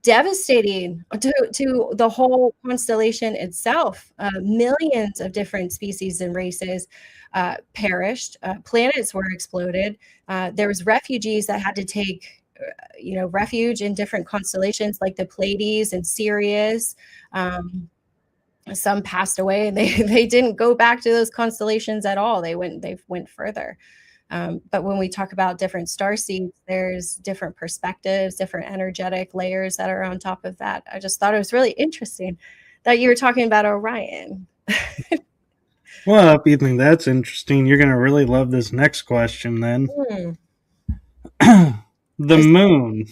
devastating to the whole constellation itself. Millions of different species and races perished. Planets were exploded. There was refugees that had to take refuge in different constellations like the Pleiades and Sirius. Some passed away, and they didn't go back to those constellations at all. They went further. But when we talk about different star seeds, there's different perspectives, different energetic layers that are on top of that. I just thought it was really interesting that you were talking about Orion. Well, if you think that's interesting, you're going to really love this next question then. The moon.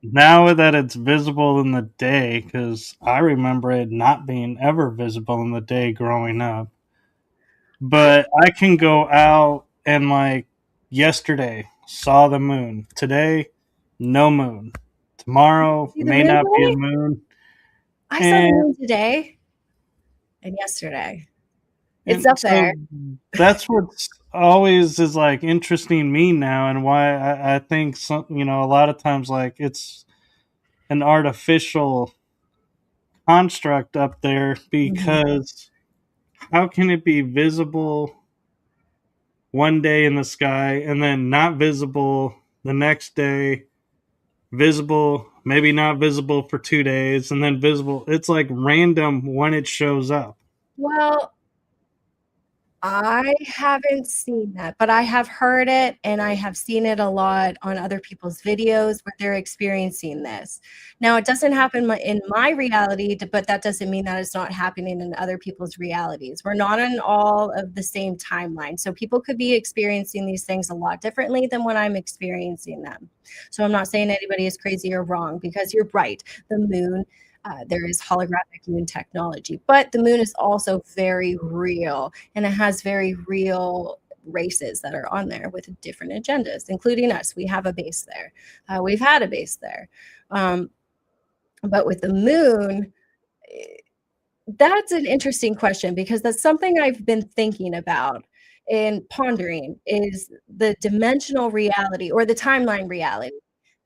Now that it's visible in the day, because I remember it not being ever visible in the day growing up. But I can go out and like yesterday saw the moon. Today, no moon. Tomorrow may not be a moon. I saw the moon today and yesterday. It's up there. That's what's always is like interesting me now, and why I think a lot of times like it's an artificial construct up there, because how can it be visible one day in the sky and then not visible the next day, visible, maybe not visible for 2 days, and then visible? It's like random when it shows up. Well, I haven't seen that, but I have heard it, and I have seen it a lot on other people's videos where they're experiencing this. Now, it doesn't happen in my reality, but that doesn't mean that it's not happening in other people's realities. We're not on all of the same timeline. So people could be experiencing these things a lot differently than when I'm experiencing them. So I'm not saying anybody is crazy or wrong, because you're right. The moon, there is holographic moon technology, but the moon is also very real, and it has very real races that are on there with different agendas, including us. We have a base there. We've had a base there. But with the moon, that's an interesting question because that's something I've been thinking about and pondering is the dimensional reality or the timeline reality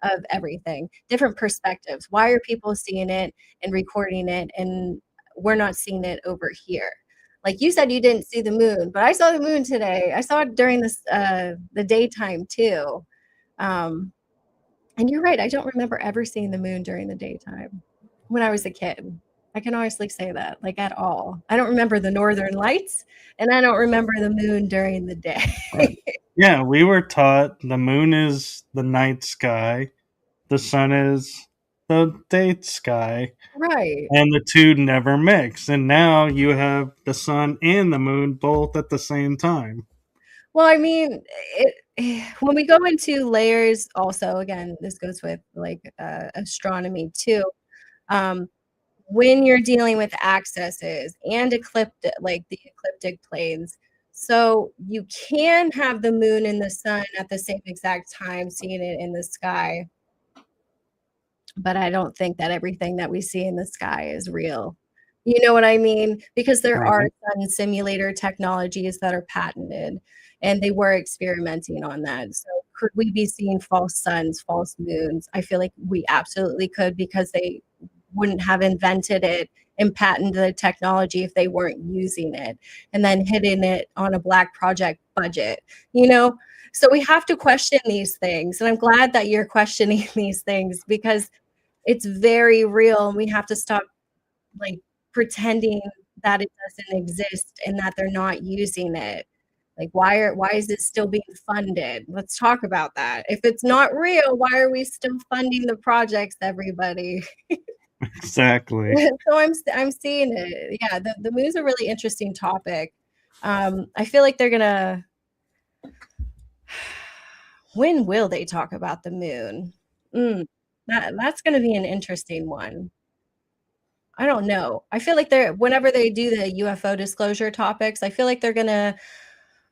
of everything, different perspectives. Why are people seeing it and recording it and we're not seeing it over here? Like you said, you didn't see the moon, but I saw the moon today. I saw it during the daytime too. Um, and you're right. I don't remember ever seeing the moon during the daytime when I was a kid. I can honestly say that, like at all. I don't remember the northern lights, and I don't remember the moon during the day. Yeah, we were taught the moon is the night sky, the sun is the day sky, Right. and the two never mix. And now you have the sun and the moon both at the same time. Well, I mean, when we go into layers, also, again, this goes with like astronomy too. Um, when you're dealing with accesses and ecliptic, like the ecliptic planes, so you can have the moon and the sun at the same exact time, seeing it in the sky. But I don't think that everything that we see in the sky is real. You know what I mean? Because there are Right. sun simulator technologies that are patented, and they were experimenting on that. So could we be seeing false suns, false moons? I feel like we absolutely could because they wouldn't have invented it and patented the technology if they weren't using it and then hitting it on a black project budget, you know? So we have to question these things. And I'm glad that you're questioning these things because it's very real and we have to stop like pretending that it doesn't exist and that they're not using it. Like why is it still being funded? Let's talk about that. If it's not real, why are we still funding the projects, everybody? Exactly. So I'm seeing it. Yeah, the moon's a really interesting topic. I feel like they're gonna when will they talk about the moon? Mm, that's gonna be an interesting one. I don't know. I feel like they're whenever they do the UFO disclosure topics, I feel like they're gonna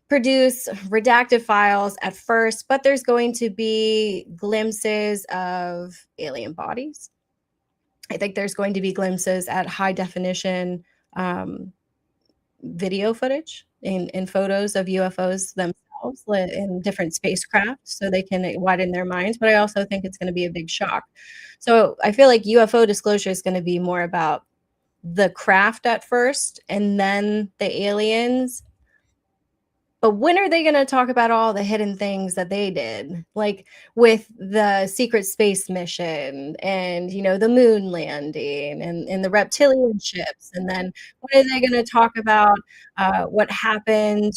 produce redacted files at first, but there's going to be glimpses of alien bodies. I think there's going to be glimpses at high definition um, video footage and photos of UFOs themselves in different spacecraft so they can widen their minds. But I also think it's going to be a big shock. So I feel like UFO disclosure is going to be more about the craft at first and then the aliens. But when are they going to talk about all the hidden things that they did? Like with the secret space mission and, you know, the moon landing and the reptilian ships. And then when are they going to talk about what happened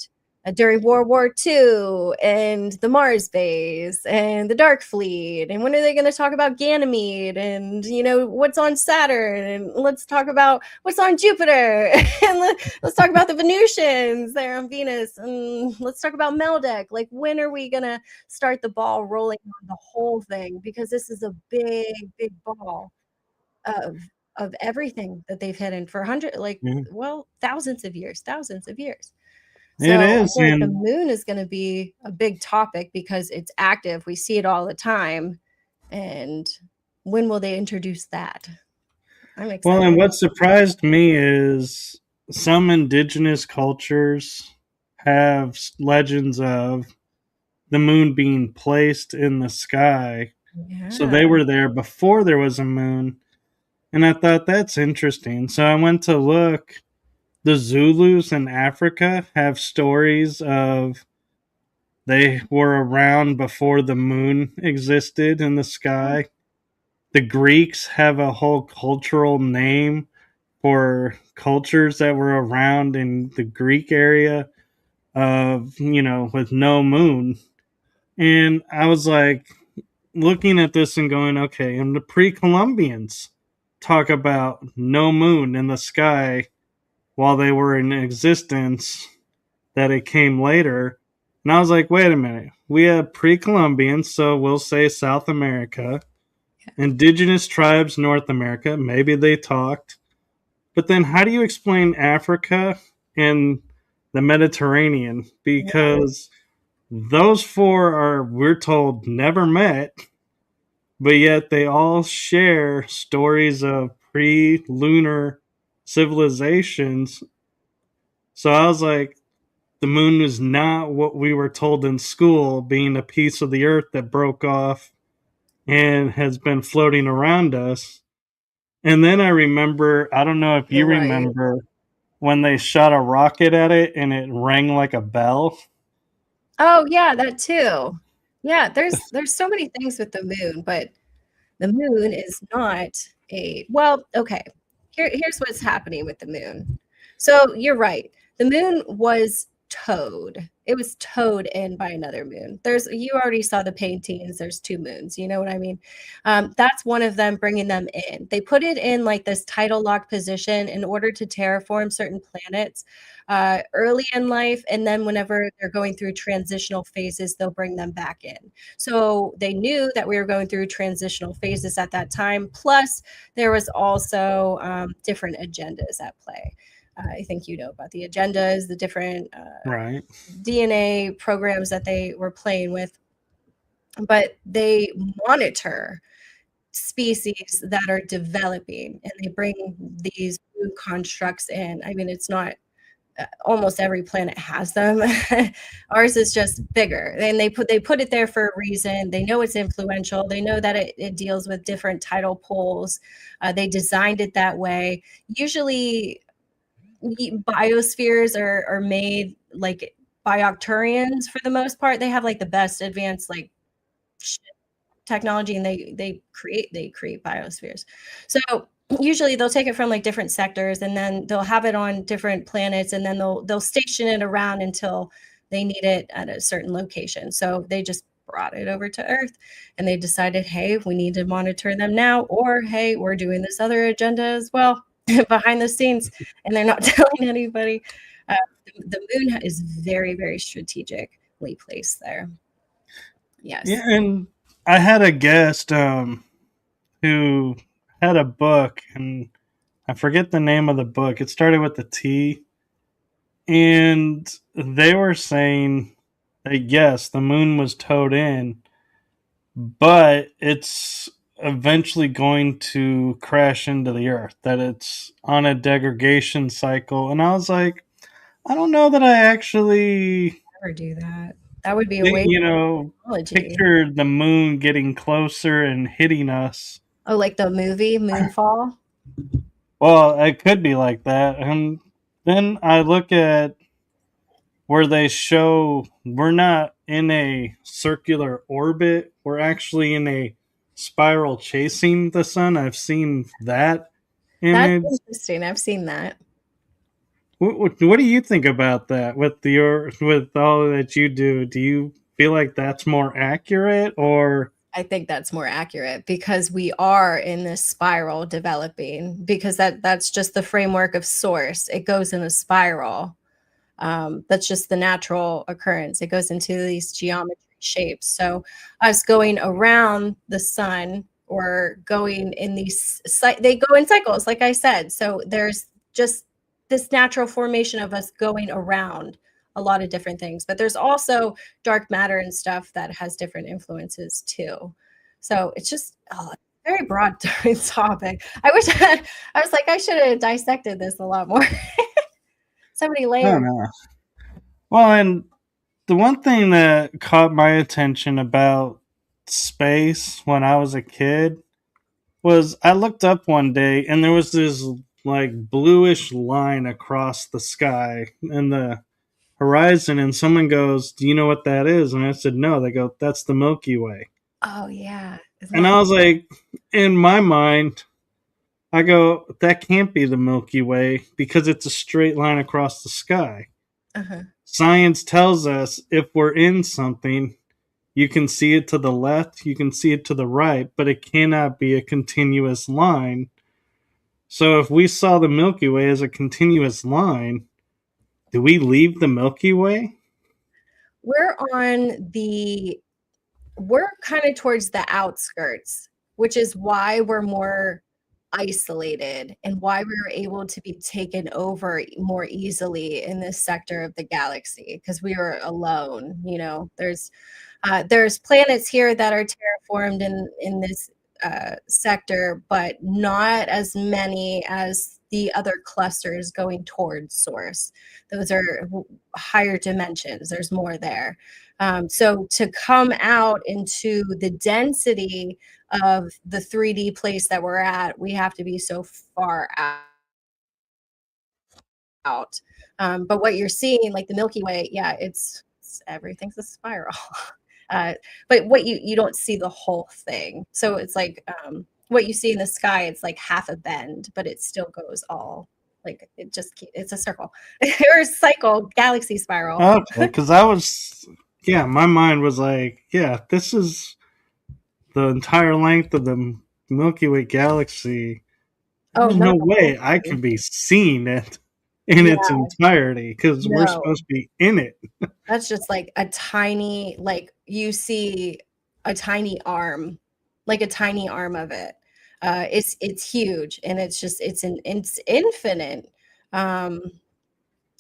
during World War II and the Mars base and the Dark Fleet? And when are they going to talk about Ganymede and, you know, what's on Saturn? And let's talk about what's on Jupiter. And let's talk about the Venusians there on Venus. And let's talk about Meldeck. Like, when are we going to start the ball rolling on the whole thing? Because this is a big, big ball of of everything that they've hidden for Yeah. thousands of years, thousands of years. It So I is. feel like the And moon is going to be a big topic because it's active. We see it all the time. And when will they introduce that? I'm well, excited and what about surprised me is some indigenous cultures have legends of the moon being placed in the sky. that. So Yeah. they were there before there was a moon. And I thought that's interesting. So I went to look. The Zulus in Africa have stories of they were around before the moon existed in the sky. The Greeks have a whole cultural name for cultures that were around in the Greek area of, with no moon. And I was like looking at this and going, okay, and the pre Columbians talk about no moon in the sky while they were in existence, that it came later. And I was like, wait a minute. We have pre Columbians, so we'll say South America, indigenous tribes, North America. Maybe they talked. But then how do you explain Africa and the Mediterranean? Because those four are, we're told, never met. but yet they all share stories of pre-lunar civilizations. So I was like, the moon was not what we were told in school, being a piece of the earth that broke off and has been floating around us. And then I remember, I don't know if you Right. remember, when they shot a rocket at it and it rang like a bell. Oh, yeah, that too. Yeah, there's so many things with the moon, but the moon is not well, okay. Here's what's happening with the moon. So you're right. The moon was towed. It was towed in by another moon. You already saw the paintings. There's two moons. You know what I mean? That's one of them bringing them in. They put it in like this tidal lock position in order to terraform certain planets early in life, and then whenever they're going through transitional phases, they'll bring them back in. So they knew that we were going through transitional phases at that time. Plus, there was also different agendas at play. I think you know about the agendas, the different Right. DNA programs that they were playing with, but they monitor species that are developing and they bring these new constructs in. I mean, it's not almost every planet has them. Ours is just bigger, and they put it there for a reason. They know it's influential. They know that it deals with different tidal poles. They designed it that way. Usually, biospheres are made like by Octurians for the most part. They have like the best advanced like technology, and they create biospheres. So usually they'll take it from like different sectors, and then they'll have it on different planets, and then they'll station it around until they need it at a certain location. So they just brought it over to Earth, and they decided, hey, we need to monitor them now, or hey, we're doing this other agenda as well behind the scenes, and they're not telling anybody. The moon is very, very strategically placed there. Yeah, Yes. and I had a guest who had a book, and I forget the name of the book. It started with the T, and they were saying that yes, the moon was towed in, but it's eventually going to crash into the earth, that it's on a degradation cycle. And I was like, I don't know that I actually, Never do that. That would be a waste you of know, technology. picture the moon getting closer and hitting us. Oh, like the movie Moonfall? Well, it could be like that. And then I look at where they show we're not in a circular orbit, we're actually in a spiral chasing the sun. I've seen that That's image. interesting. I've seen that. What do you think about that with all that you do? Do you feel like that's more accurate, or I think that's more accurate because we are in this spiral developing, because that's just the framework of source. It goes in a spiral. That's just the natural occurrence. It goes into these geometry shapes. So us going around the sun or going in these, they go in cycles, like I said. So there's just this natural formation of us going around a lot of different things. But there's also dark matter and stuff that has different influences too. So it's just very broad topic. I wish I was like, I should have dissected this a lot more. So many I don't layers. know. Well, and the one thing that caught my attention about space when I was a kid was I looked up one day and there was this like bluish line across the sky and the horizon, and someone goes, "Do you know what that is?" And I said, "No." They go, "That's the Milky Way." Oh yeah. Isn't And that I was like, in my mind, I go, "That can't be the Milky Way because it's a straight line across the sky." uh-huh. Science tells us if we're in something, you can see it to the left, you can see it to the right, but it cannot be a continuous line. So if we saw the Milky Way as a continuous line, do we leave the Milky Way? We're on the we're kind of towards the outskirts, which is why we're more isolated and why we were able to be taken over more easily in this sector of the galaxy, because we were alone. There's planets here that are terraformed in this sector, but not as many as the other clusters going towards source. Those are higher dimensions. There's more there. So to come out into the density of the 3D place that we're at, we have to be so far out. But what you're seeing, like the Milky Way, yeah, it's everything's a spiral. But what you don't see the whole thing. So it's like what you see in the sky, it's like half a bend, but it still goes all like it's a circle or a cycle, galaxy spiral. Okay, because my mind was like, yeah, this is the entire length of the Milky Way galaxy. Oh, There's not no the whole way I thing. could be seeing it in its Yeah, entirety because we're no. supposed to be in it. That's just like a tiny, like you see a tiny arm, like a tiny arm of it. It's huge and it's infinite. Um,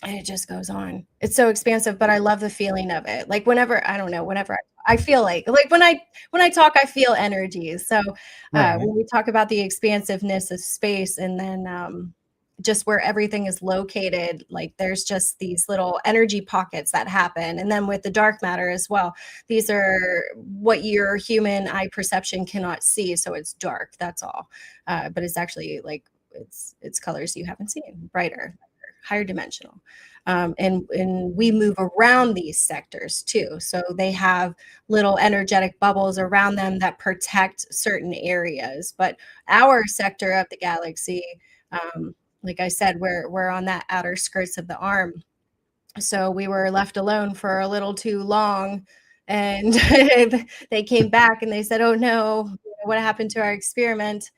and it just goes on. It's so expansive, but I love the feeling of it. Like whenever, I don't know, whenever I feel like when I talk, I feel energies. So Right. when we talk about the expansiveness of space and then just where everything is located, like there's just these little energy pockets that happen. And then with the dark matter as well, these are what your human eye perception cannot see. So it's dark, that's all. But it's actually like it's colors you haven't seen, brighter, higher dimensional. And we move around these sectors too. So they have little energetic bubbles around them that protect certain areas. But our sector of the galaxy, like I said, we're on that outer skirts of the arm. So we were left alone for a little too long. And they came back and they said, oh no, what happened to our experiment?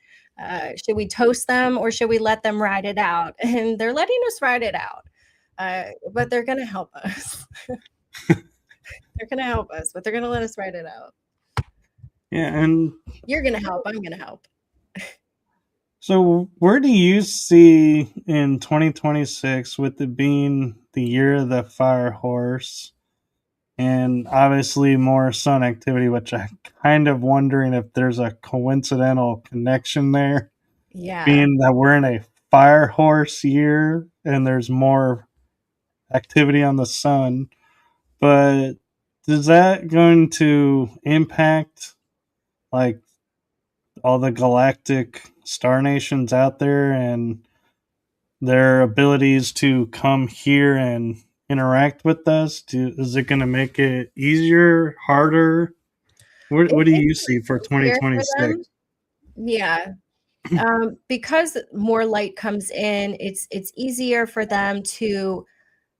Should we toast them or should we let them ride it out? And they're letting us ride it out. But they're going to help us. They're going to help us, but they're going to let us write it out. Yeah, and You're going to help. I'm going to help. so where do you see in 2026, with it being the year of the fire horse and obviously more sun activity, which I'm kind of wondering if there's a coincidental connection there, Yeah. being that we're in a fire horse year and there's more activity on the sun. But is that going to impact like all the galactic star nations out there and their abilities to come here and interact with us? Is it going to make it easier, harder? What do you see for Easier for 2026? them. Yeah. Because more light comes in, it's easier for them to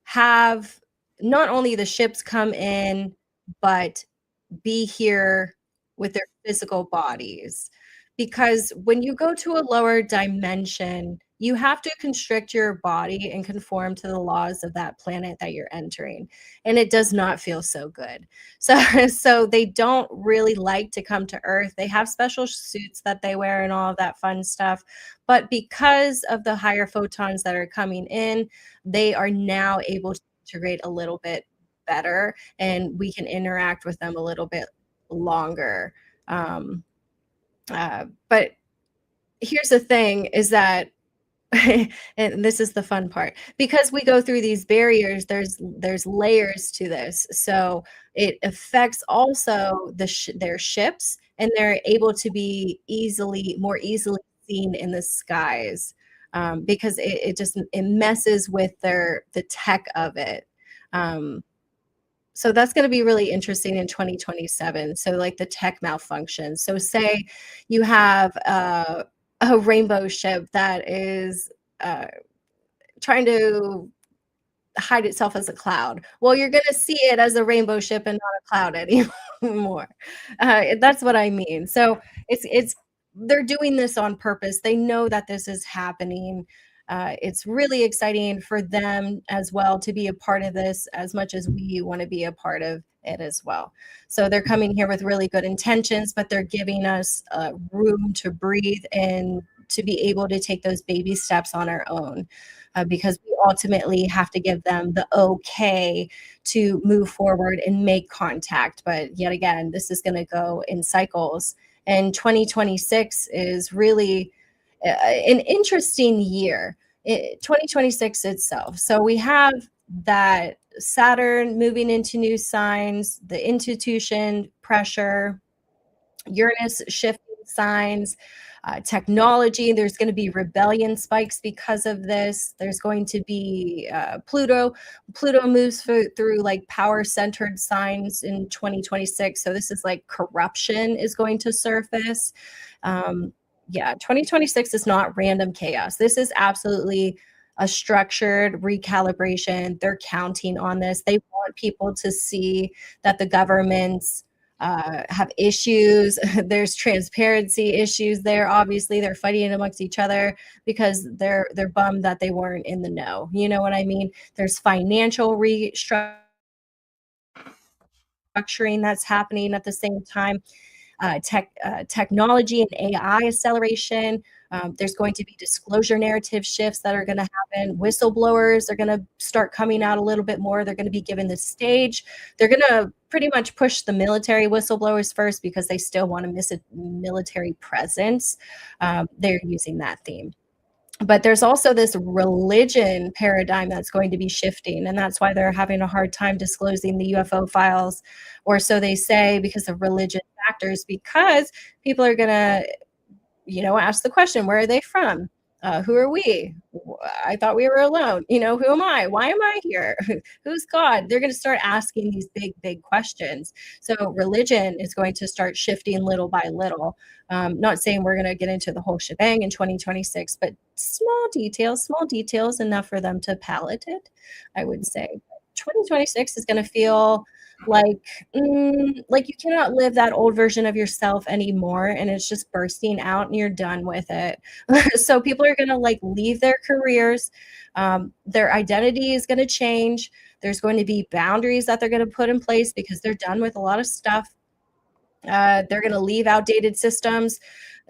have not only the ships come in, but be here with their physical bodies. Because when you go to a lower dimension, you have to constrict your body and conform to the laws of that planet that you're entering. And it does not feel so good. So, so they don't really like to come to Earth. They have special suits that they wear and all of that fun stuff. But because of the higher photons that are coming in, they are now able to integrate a little bit better and we can interact with them a little bit longer. But here's the thing is that and this is the fun part, because we go through these barriers, there's layers to this, so it affects also their ships, and they're able to be more easily seen in the skies, because it messes with the tech of it. So that's going to be really interesting in 2027. So like the tech malfunctions. So say you have a rainbow ship that is trying to hide itself as a cloud. Well, you're going to see it as a rainbow ship and not a cloud anymore. That's what I mean. So it's they're doing this on purpose. They know that this is happening. It's really exciting for them as well to be a part of this as much as we want to be a part of it as well. So they're coming here with really good intentions, but they're giving us room to breathe and to be able to take those baby steps on our own. Because we ultimately have to give them the okay to move forward and make contact. But yet again, this is going to go in cycles. And 2026 is really an interesting year. 2026 itself. So we have that Saturn moving into new signs, the institution pressure, Uranus shifting signs, technology. There's going to be rebellion spikes because of this. There's going to be Pluto. Pluto moves through like power centered signs in 2026. So this is like corruption is going to surface. Yeah, 2026 is not random chaos. This is absolutely a structured recalibration. They're counting on this. They want people to see that the government's have issues. There's transparency issues there. Obviously, they're fighting amongst each other because they're bummed that they weren't in the know. You know what I mean? There's financial restructuring that's happening at the same time. Technology and AI acceleration. There's going to be disclosure narrative shifts that are going to happen. Whistleblowers are going to start coming out a little bit more. They're going to be given the stage. They're going to pretty much push the military whistleblowers first because they still want to miss a military presence. They're using that theme. But there's also this religion paradigm that's going to be shifting, and that's why they're having a hard time disclosing the UFO files, or so they say, because of religion factors, because people are going to, ask the question, where are they from? Who are we? I thought we were alone. Who am I? Why am I here? Who's God? They're going to start asking these big, big questions. So religion is going to start shifting little by little. Not saying we're going to get into the whole shebang in 2026, but small details enough for them to palate it, I would say. 2026 is going to feel like you cannot live that old version of yourself anymore, and it's just bursting out and you're done with it. So people are going to like leave their careers. Their identity is going to change. There's going to be boundaries that they're going to put in place because they're done with a lot of stuff. They're going to leave outdated systems.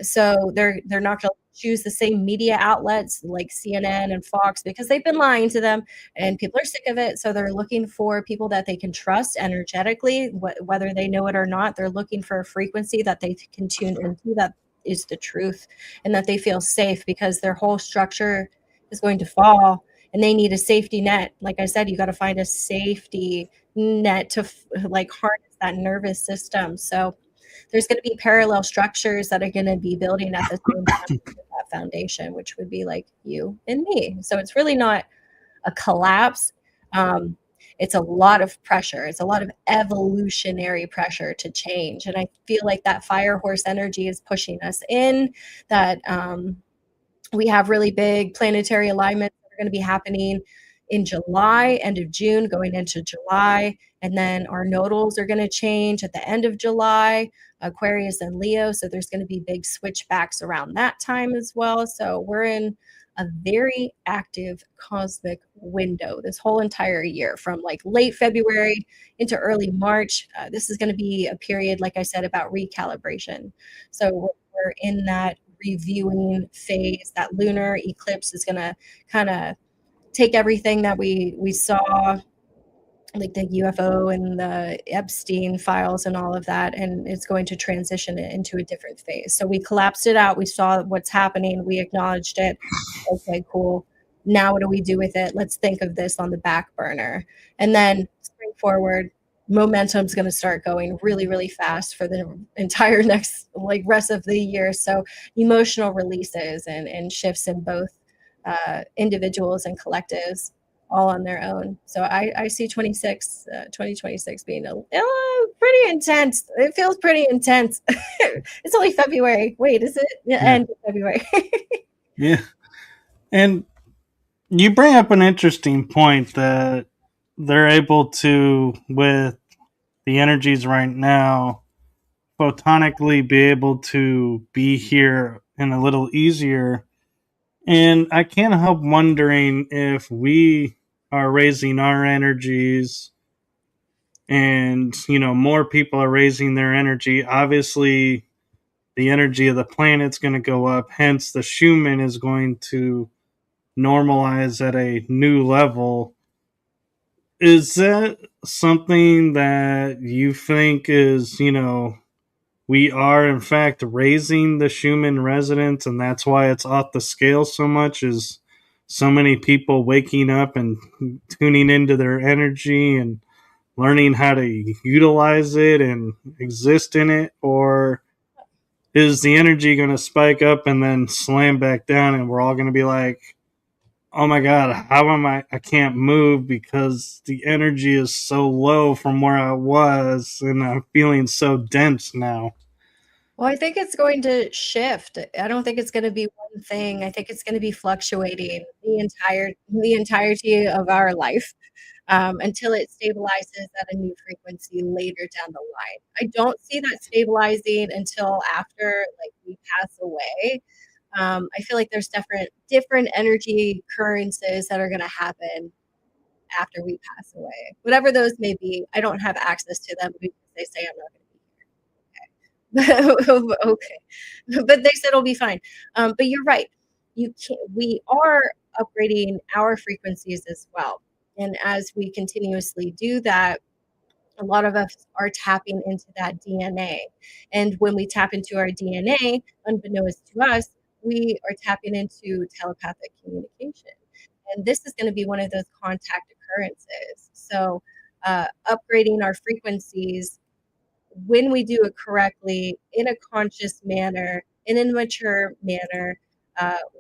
So they're not going to choose the same media outlets like CNN and Fox because they've been lying to them and people are sick of it. So they're looking for people that they can trust energetically, whether they know it or not. They're looking for a frequency that they can tune into that is the truth and that they feel safe, because their whole structure is going to fall and they need a safety net. Like I said, you got to find a safety net to like harness that nervous system. So there's going to be parallel structures that are going to be building at the same time with that foundation, which would be like you and me. So it's really not a collapse. It's a lot of pressure. It's a lot of evolutionary pressure to change. And I feel like that fire horse energy is pushing us in, that we have really big planetary alignments that are going to be happening in July, end of June, going into July. And then our nodals are going to change at the end of July, Aquarius and Leo. So there's going to be big switchbacks around that time as well. So we're in a very active cosmic window this whole entire year, from like late February into early March. This is going to be a period, like I said, about recalibration. So we're in that reviewing phase. That lunar eclipse is going to kind of take everything that we saw, like the UFO and the Epstein files and all of that, and it's going to transition it into a different phase. So we collapsed it out. We saw what's happening. We acknowledged it. Okay, cool. Now what do we do with it? Let's think of this on the back burner. And then spring forward, momentum's going to start going really, really fast for the entire next rest of the year. So emotional releases and shifts in both individuals and collectives, all on their own. So I see 2026 being pretty intense. It feels pretty intense. It's only February. Wait, is it? End of February. Yeah. And you bring up an interesting point that they're able to, with the energies right now, photonically be able to be here and a little easier. And I can't help wondering if we are raising our energies and, more people are raising their energy. Obviously, the energy of the planet's going to go up. Hence, the Schumann is going to normalize at a new level. Is that something that you think is, we are in fact raising the Schumann resonance, and that's why it's off the scale so much. Is so many people waking up and tuning into their energy and learning how to utilize it and exist in it, or is the energy going to spike up and then slam back down, and we're all going to be like, oh my god, how am I can't move because the energy is so low from where I was and I'm feeling so dense now. Well, I think it's going to shift. I don't think it's going to be one thing. I think it's going to be fluctuating the entirety of our life, until it stabilizes at a new frequency later down the line. I don't see that stabilizing until after like we pass away. I feel like there's different energy currencies that are going to happen after we pass away, whatever those may be. I don't have access to them because they say I'm not going to be okay. But they said it'll be fine. But you're right. We are upgrading our frequencies as well. And as we continuously do that, a lot of us are tapping into that DNA. And when we tap into our DNA, unbeknownst to us, we are tapping into telepathic communication. And this is going to be one of those contact occurrences. So, upgrading our frequencies when we do it correctly in a conscious manner, in a mature manner,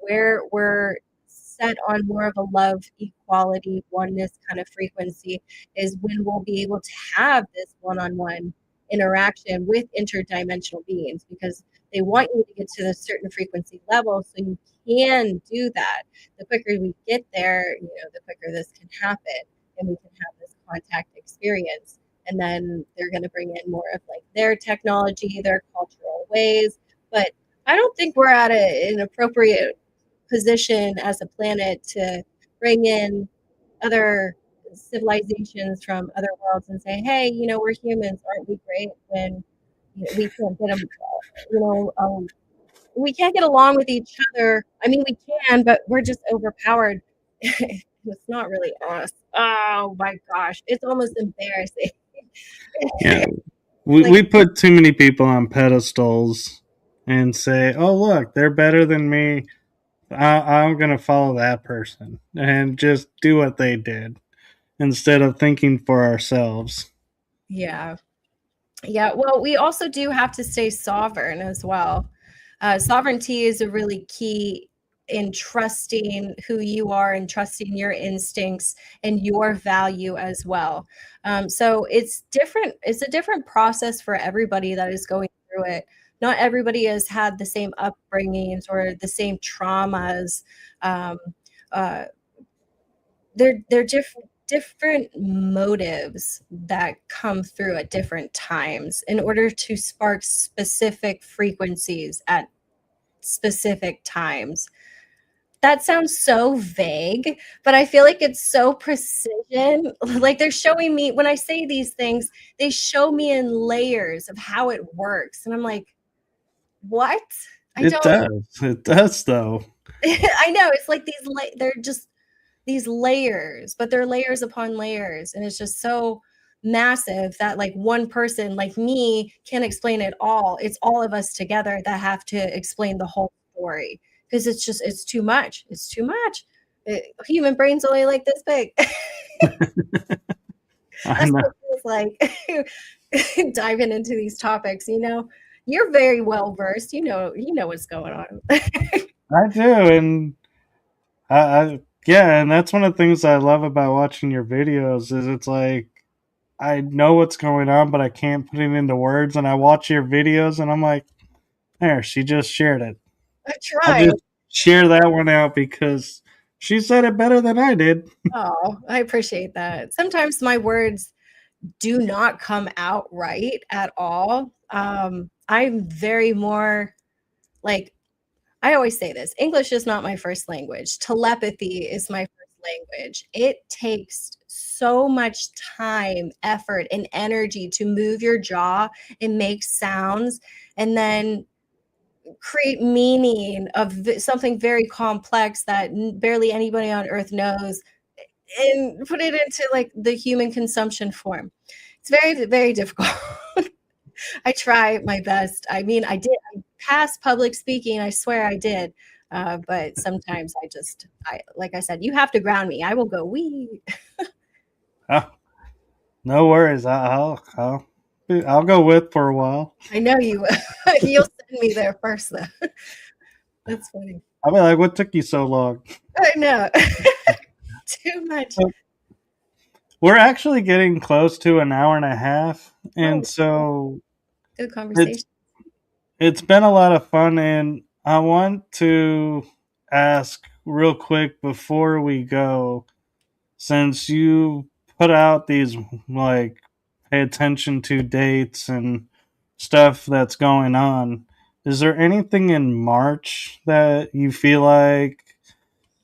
where we're set on more of a love, equality, oneness kind of frequency, is when we'll be able to have this one on one interaction with interdimensional beings because they want you to get to a certain frequency level so you can do that. The quicker we get there, the quicker this can happen and we can have this contact experience. And then they're going to bring in more of like their technology, their cultural ways. But I don't think we're at an appropriate position as a planet to bring in other civilizations from other worlds and say, hey, we're humans, aren't we great? When we can't get them, we can't get along with each other. I mean, we can, but we're just overpowered. It's not really us. Oh my gosh, it's almost embarrassing. Yeah. We, Like, we put too many people on pedestals and say, oh, look, they're better than me. I'm going to follow that person and just do what they did instead of thinking for ourselves. yeah. Yeah. Well, we also do have to stay sovereign as well. Sovereignty is a really key in trusting who you are and trusting your instincts and your value as well. So it's different. It's a different process for everybody that is going through it. Not everybody has had the same upbringings or the same traumas. Um, uh, they're different motives that come through at different times in order to spark specific frequencies at specific times. That sounds so vague, but I feel like it's so precision. Like they're showing me when I say these things, they show me in layers of how it works. And I'm like, what? I It don't does. It does, though. I know it's like they're just these layers, but they're layers upon layers. And it's just so massive that like one person like me can't explain it all. It's all of us together that have to explain the whole story because it's too much. It's too much. Human brain's only like this big. I That's know. what it feels like diving into these topics, You're very well versed. You know what's going on. I do. And yeah, and that's one of the things I love about watching your videos is it's like I know what's going on, but I can't put it into words. And I watch your videos, and I'm like, there, she just shared it. I I'll tried. just share that one out because she said it better than I did. Oh, I appreciate that. Sometimes my words do not come out right at all. I'm very more like I always say this English is not my first language. Telepathy is my first language. It takes so much time, effort, and energy to move your jaw and make sounds and then create meaning of something very complex that barely anybody on earth knows and put it into like the human consumption form. It's very, very difficult. I try my best. I mean, I passed public speaking. I swear I did. But sometimes like I said, you have to ground me. I will go, wee. Oh, no worries. I'll go with for a while. I know you, you'll send me there first, though. That's funny. I'll be like, what took you so long? I know. Too much. We're actually getting close to an hour and a half, Oh, and so good it's conversation. it's been a lot of fun. And I want to ask real quick before we go, since you put out these like pay attention to dates and stuff that's going on, is there anything in March that you feel like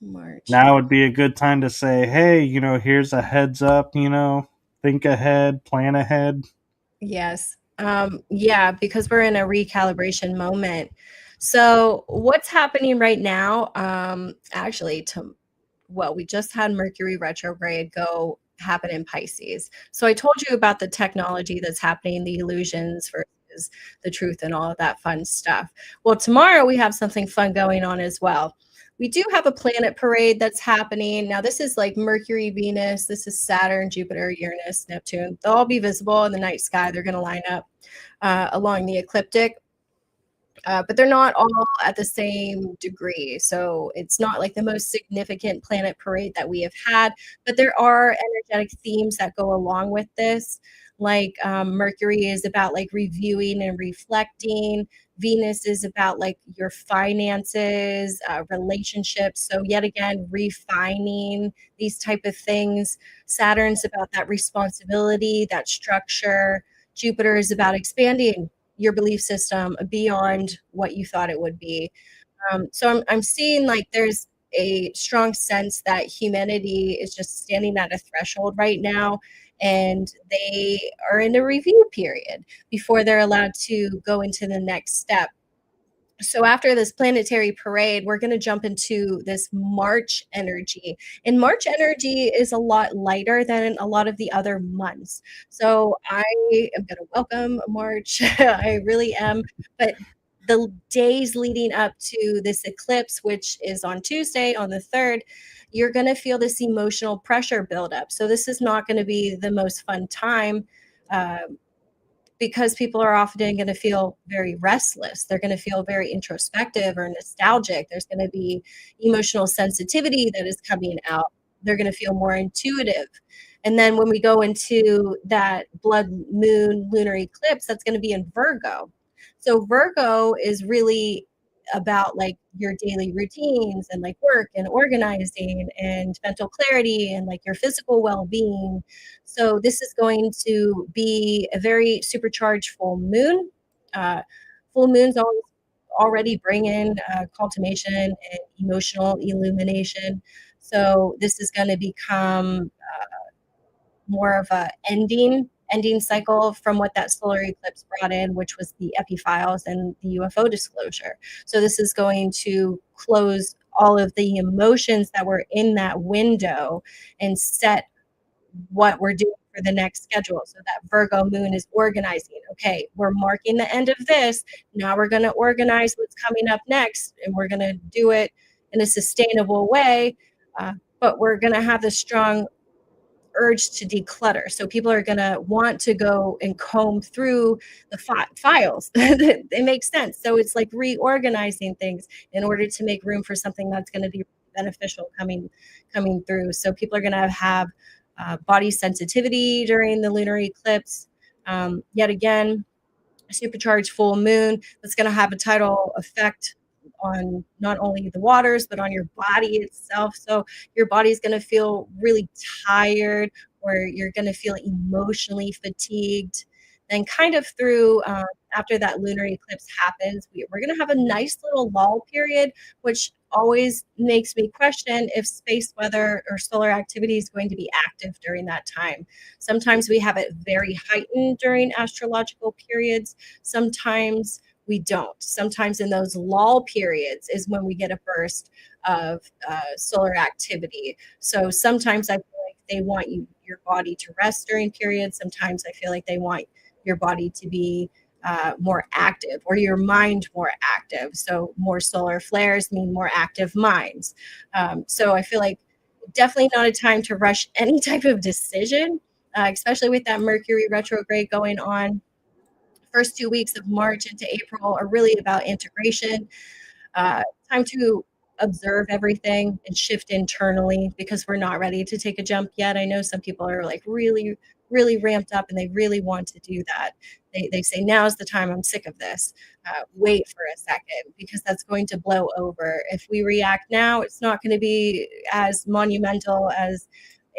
March. now would be a good time to say, hey, here's a heads up, think ahead, plan ahead? Yes. Yeah, because we're in a recalibration moment. So what's happening right now? Actually, well, we just had Mercury retrograde go happen in Pisces. So I told you about the technology that's happening, the illusions versus the truth and all of that fun stuff. Well, tomorrow we have something fun going on as well. We do have a planet parade that's happening. Now, this is like Mercury, Venus, this is Saturn, Jupiter, Uranus, Neptune. They'll all be visible in the night sky. They're going to line up along the ecliptic. But they're not all at the same degree. So it's not like the most significant planet parade that we have had, but there are energetic themes that go along with this. Like Mercury is about like reviewing and reflecting. Venus is about like your finances, relationships. So yet again, refining these type of things. Saturn's about that responsibility, that structure. Jupiter is about expanding your belief system beyond what you thought it would be. So I'm seeing like there's a strong sense that humanity is just standing at a threshold right now, and they are in a review period before they're allowed to go into the next step. So after this planetary parade, we're going to jump into this March energy. And March energy is a lot lighter than a lot of the other months. So I am going to welcome March. I really am. But the days leading up to this eclipse, which is on Tuesday, on the 3rd, you're going to feel this emotional pressure build up. So this is not going to be the most fun time. Because people are often going to feel very restless. They're going to feel very introspective or nostalgic. There's going to be emotional sensitivity that is coming out. They're going to feel more intuitive. And then when we go into that blood moon lunar eclipse, that's going to be in Virgo. So Virgo is really about like your daily routines and like work and organizing and mental clarity and like your physical well-being. So this is going to be a very supercharged full moon. Full moons already bring in cultivation and emotional illumination. So this is going to become more of a ending cycle from what that solar eclipse brought in, which was the epiphiles and the UFO disclosure. So this is going to close all of the emotions that were in that window and set what we're doing for the next schedule. So that Virgo moon is organizing. Okay, we're marking the end of this. Now we're going to organize what's coming up next, and we're going to do it in a sustainable way. But we're going to have this strong urge to declutter. So people are going to want to go and comb through the files. It makes sense. So it's like reorganizing things in order to make room for something that's going to be beneficial coming through. So people are going to have body sensitivity during the lunar eclipse. Yet again, a supercharged full moon that's going to have a tidal effect on not only the waters but on your body itself. So your body's going to feel really tired, or you're going to feel emotionally fatigued. Then kind of through after that lunar eclipse happens, we're going to have a nice little lull period, which always makes me question if space weather or solar activity is going to be active during that time. Sometimes we have it very heightened during astrological periods. Sometimes we don't. Sometimes in those lull periods is when we get a burst of solar activity. So sometimes I feel like they want your body to rest during periods. Sometimes I feel like they want your body to be more active, or your mind more active. So more solar flares mean more active minds. So I feel like definitely not a time to rush any type of decision, especially with that Mercury retrograde going on. First 2 weeks of March into April are really about integration. uh, Time to observe everything and shift internally, because we're not ready to take a jump yet. I know some people are like really, really ramped up and they really want to do that. They say, now's the time, I'm sick of this. Wait for a second, because that's going to blow over. If we react now, it's not going to be as monumental as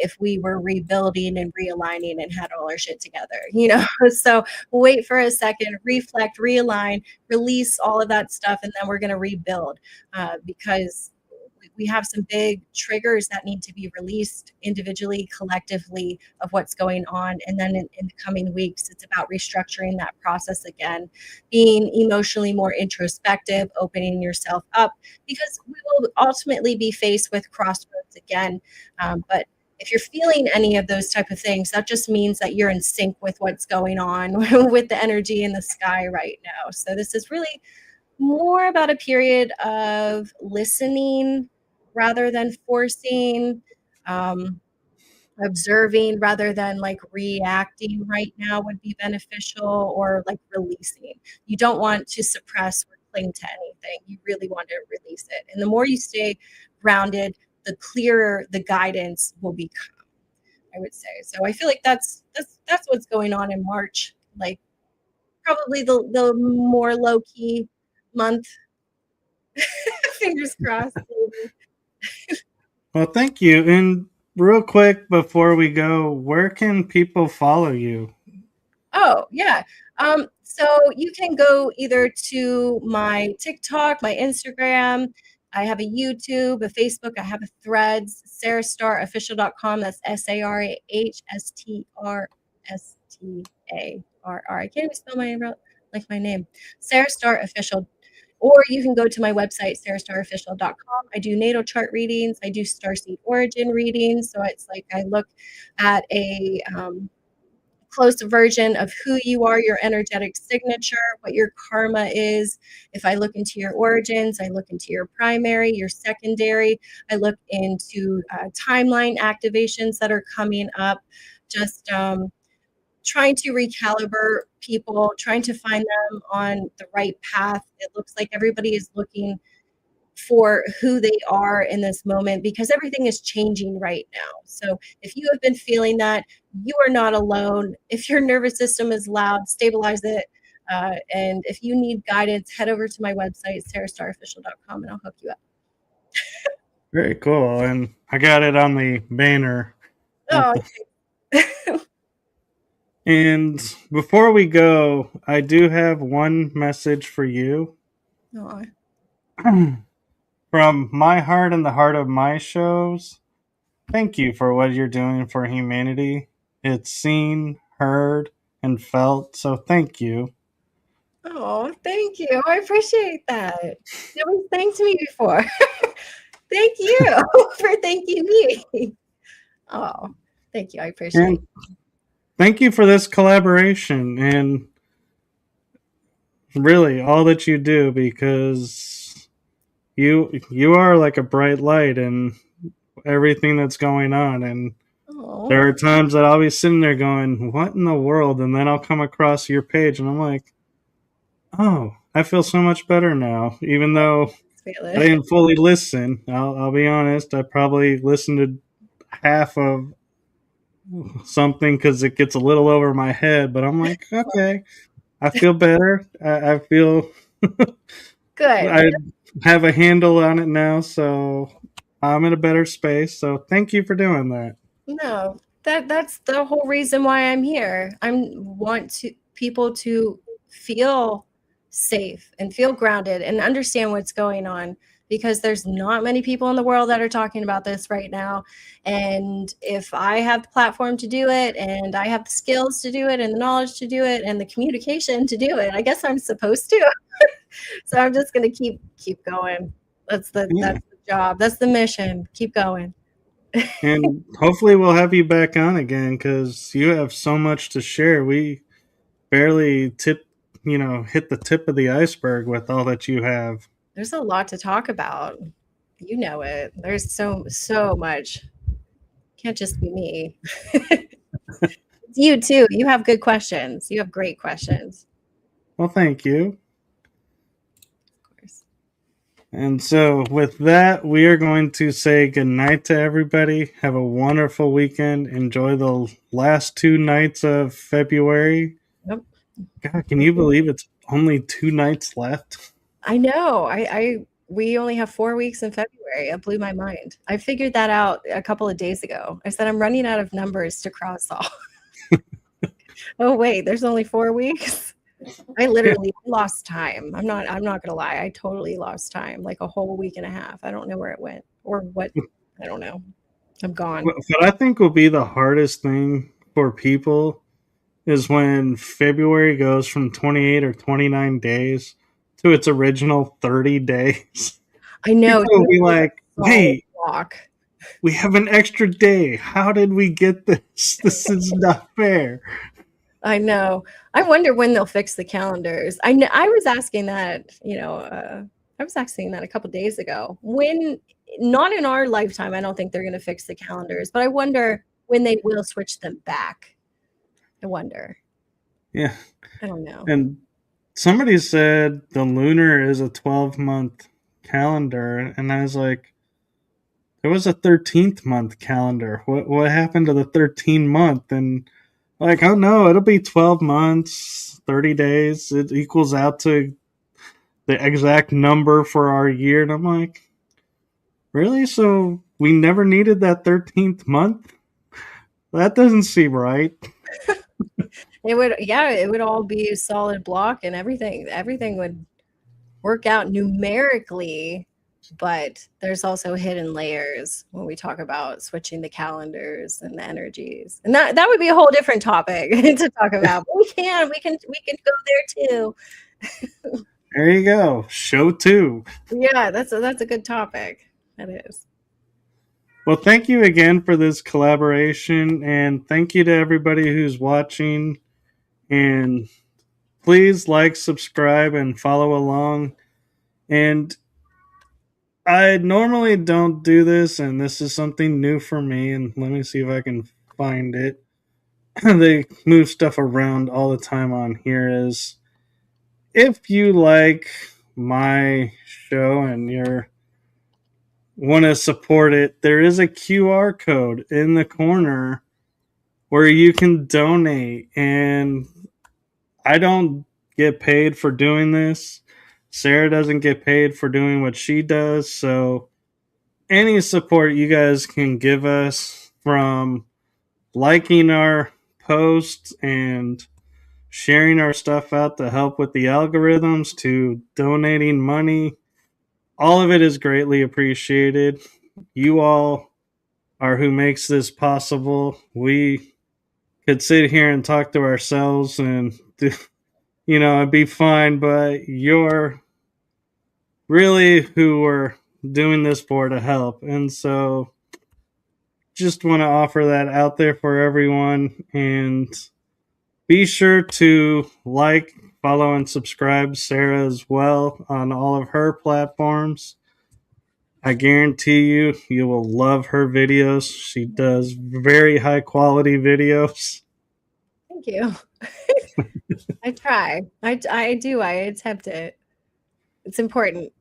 if we were rebuilding and realigning and had all our shit together, you know? So wait for a second, reflect, realign, release all of that stuff, and then we're going to rebuild, because we have some big triggers that need to be released individually, collectively, of what's going on. And then in the coming weeks, it's about restructuring that process again, being emotionally more introspective, opening yourself up, because we will ultimately be faced with crossroads again. But if you're feeling any of those type of things, that just means that you're in sync with what's going on with the energy in the sky right now. So this is really more about a period of listening rather than forcing, um, observing rather than like reacting right now would be beneficial, or like releasing. You don't want to suppress or cling to anything. You really want to release it. And the more you stay grounded, the clearer the guidance will become, I would say. So I feel like that's what's going on in March. Like probably the more low key month. Fingers crossed. Maybe. Well, thank you. And real quick before we go, where can people follow you? Oh, yeah. So you can go either to my TikTok, my Instagram. I have a YouTube, a Facebook. I have a Threads, sarahstarrofficial.com. That's SARAHSTRSTARR. I can't even spell my name. Sarah Starr Official. Or you can go to my website, sarahstarrofficial.com. I do natal chart readings. I do starseed origin readings. So it's like I look at a close version of who you are, your energetic signature, what your karma is. If I look into your origins, I look into your primary, your secondary. I look into timeline activations that are coming up. Just trying to recalibrate people, trying to find them on the right path. It looks like everybody is looking for who they are in this moment, because everything is changing right now. So if you have been feeling that, you are not alone. If your nervous system is loud, stabilize it. And if you need guidance, head over to my website, sarahstarrofficial.com, and I'll hook you up. Very cool. And I got it on the banner. Oh, And before we go, I do have one message for you. oh. From my heart and the heart of my shows, thank you for what you're doing for humanity. It's seen, heard, and felt, so thank you. Oh, thank you. I appreciate that. Nobody's thanked me before. Thank you for thanking me. Oh, thank you. I appreciate And thank you for this collaboration and really all that you do, because you are like a bright light in everything that's going on. And Oh, there are times that I'll be sitting there going, what in the world? And then I'll come across your page and I'm like, oh, I feel so much better now. Even though feel I it. didn't fully listen, I'll be honest, I probably listened to half of something because it gets a little over my head, but I'm like, okay, I feel better. I feel Good. I have a handle on it now, so I'm in a better space. So thank you for doing that. No, that's the whole reason why I'm here. I want to people to feel safe and feel grounded and understand what's going on, because there's not many people in the world that are talking about this right now. And if I have the platform to do it, and I have the skills to do it, and the knowledge to do it, and the communication to do it, I guess I'm supposed to. So I'm just going to keep going. Yeah. That's the job. That's the mission. Keep going. And hopefully we'll have you back on again because you have so much to share. barely hit the tip of the iceberg with all that you have. There's a lot to talk about. You know it. There's so much. Can't just be me. You too. You have good questions. You have great questions. Well, thank you. Of course. And so, with that, we are going to say goodnight to everybody. Have a wonderful weekend. Enjoy the last 2 nights of February. Yep. God, can you believe it's only 2 nights left? I know. We only have 4 weeks in February. It blew my mind. I figured that out a couple of days ago. I said I'm running out of numbers to cross off. Oh wait, there's only 4 weeks. I literally lost time. I'm not gonna lie. I totally lost time, like a whole week and a half. I don't know where it went or what. I don't know. I'm gone. What I think will be the hardest thing for people is when February goes from 28 or 29 days to its original 30 days. I know. People will be like, wait, walk. We have an extra day. How did we get this? This is not fair. I know. I wonder when they'll fix the calendars. I was asking that, I was asking that a couple days ago. When, not in our lifetime, I don't think they're going to fix the calendars, but I wonder when they will switch them back. I wonder. Yeah. I don't know. And somebody said the lunar is a 12-month calendar, and I was like, there was a 13th month calendar. What happened to the 13 month? And like, oh no, it'll be 12 months, 30 days. It equals out to the exact number for our year. And I'm like, really? So we never needed that 13th month? That doesn't seem right. It would all be a solid block and everything would work out numerically, but there's also hidden layers when we talk about switching the calendars and the energies. And that would be a whole different topic to talk about. But we can go there too. There you go. Show 2. Yeah, that's a good topic. That is. Well, thank you again for this collaboration, and thank you to everybody who's watching. And please like, subscribe, and follow along. And I normally don't do this, and this is something new for me. And let me see if I can find it. They move stuff around all the time on here. Is if you like my show and you're want to support it, there is a QR code in the corner where you can donate. And I don't get paid for doing this. Sarah doesn't get paid for doing what she does. So any support you guys can give us, from liking our posts and sharing our stuff out to help with the algorithms to donating money, all of it is greatly appreciated. You all are who makes this possible. We could sit here and talk to ourselves and it'd be fine, but you're really who we're doing this for to help. And so just want to offer that out there for everyone. And be sure to like, follow, and subscribe Sarah as well on all of her platforms. I guarantee you will love her videos. She does very high quality videos. Thank you. I try. I do. I attempt it. It's important.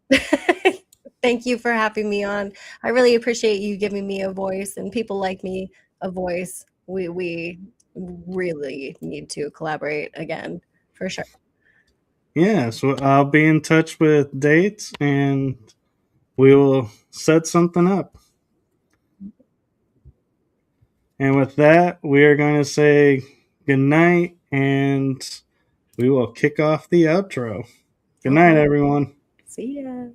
Thank you for having me on. I really appreciate you giving me a voice and people like me a voice. We really need to collaborate again, for sure. Yeah, so I'll be in touch with dates and we will set something up. And with that, we are going to say good night and we will kick off the outro. Good night, everyone. See ya.